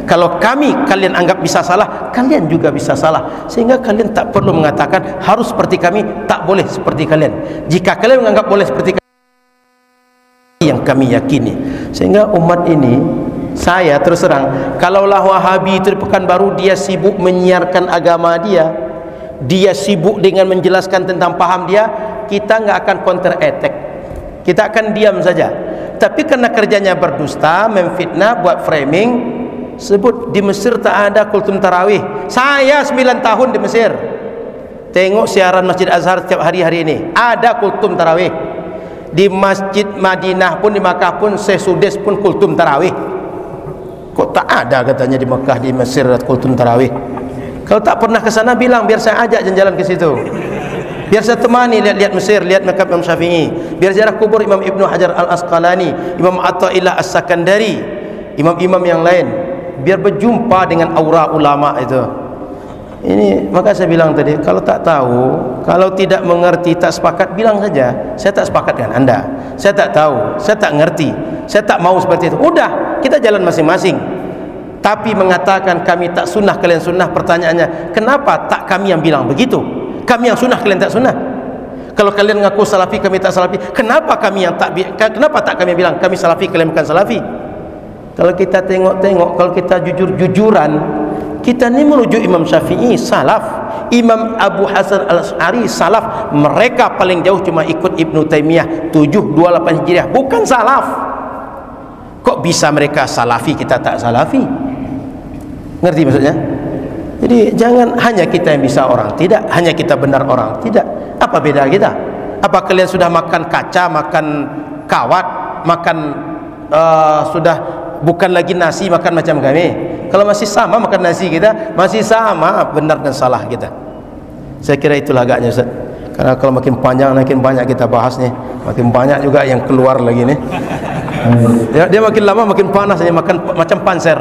Kalau kalian anggap bisa salah, kalian juga bisa salah. Sehingga kalian tak perlu mengatakan harus seperti kami, tak boleh seperti kalian. Jika kalian menganggap boleh seperti kami, yang kami yakini. Sehingga umat ini, saya terus terang, kalaulah Wahabi itu di Pekanbaru dia sibuk menyiarkan agama dia sibuk dengan menjelaskan tentang paham dia, kita nggak akan counter attack, kita akan diam saja. Tapi karena kerjanya berdusta, memfitnah, buat framing, sebut di Mesir tak ada kultum tarawih. Saya 9 tahun di Mesir, tengok siaran Masjid Azhar setiap hari ini, ada kultum tarawih. Di Masjid Madinah pun, di Makkah pun, Syekh pun kultum tarawih. Kok tak ada katanya di Makkah, di Mesir kultum tarawih? Kalau tak pernah ke sana bilang, biar saya ajak jalan-jalan ke situ, biar saya temani lihat-lihat Mesir, lihat makam Imam Syafi'i, biar ziarah kubur Imam Ibnu Hajar Al-Asqalani, Imam Athaillah As-Sakandari, imam-imam yang lain, biar berjumpa dengan aura ulama itu. Ini maka saya bilang tadi, kalau tak tahu, kalau tidak mengerti, tak sepakat, bilang saja, saya tak sepakat dengan anda, saya tak tahu, saya tak ngerti, saya tak mau seperti itu. Udah, kita jalan masing-masing. Tapi mengatakan kami tak sunnah, kalian sunnah, pertanyaannya, kenapa tak kami yang bilang begitu? Kami yang sunnah, kalian tak sunnah. Kalau kalian ngaku salafi, kami tak salafi, kenapa kami yang tak, kenapa tak kami bilang kami salafi, kalian bukan salafi? Kalau kita tengok-tengok, kalau kita jujur-jujuran, kita ni merujuk Imam Syafi'i salaf, Imam Abu Hasan Al-Asy'ari salaf. Mereka paling jauh cuma ikut Ibnu Taimiyah 728 Hijriah, bukan salaf. Kok bisa mereka salafi, kita tak salafi? Ngerti maksudnya? Jadi jangan hanya kita yang bisa, orang tidak, hanya kita benar, orang tidak. Apa beda kita? Apa kalian sudah makan kaca, makan kawat, makan sudah bukan lagi nasi, makan macam kami? Kalau masih sama makan nasi kita, masih sama benar dan salah kita. Saya kira itulah agaknya, Ustaz. Karena kalau makin panjang, makin banyak kita bahas nih, makin banyak juga yang keluar lagi nih. Dia makin lama makin panas, makan macam panser.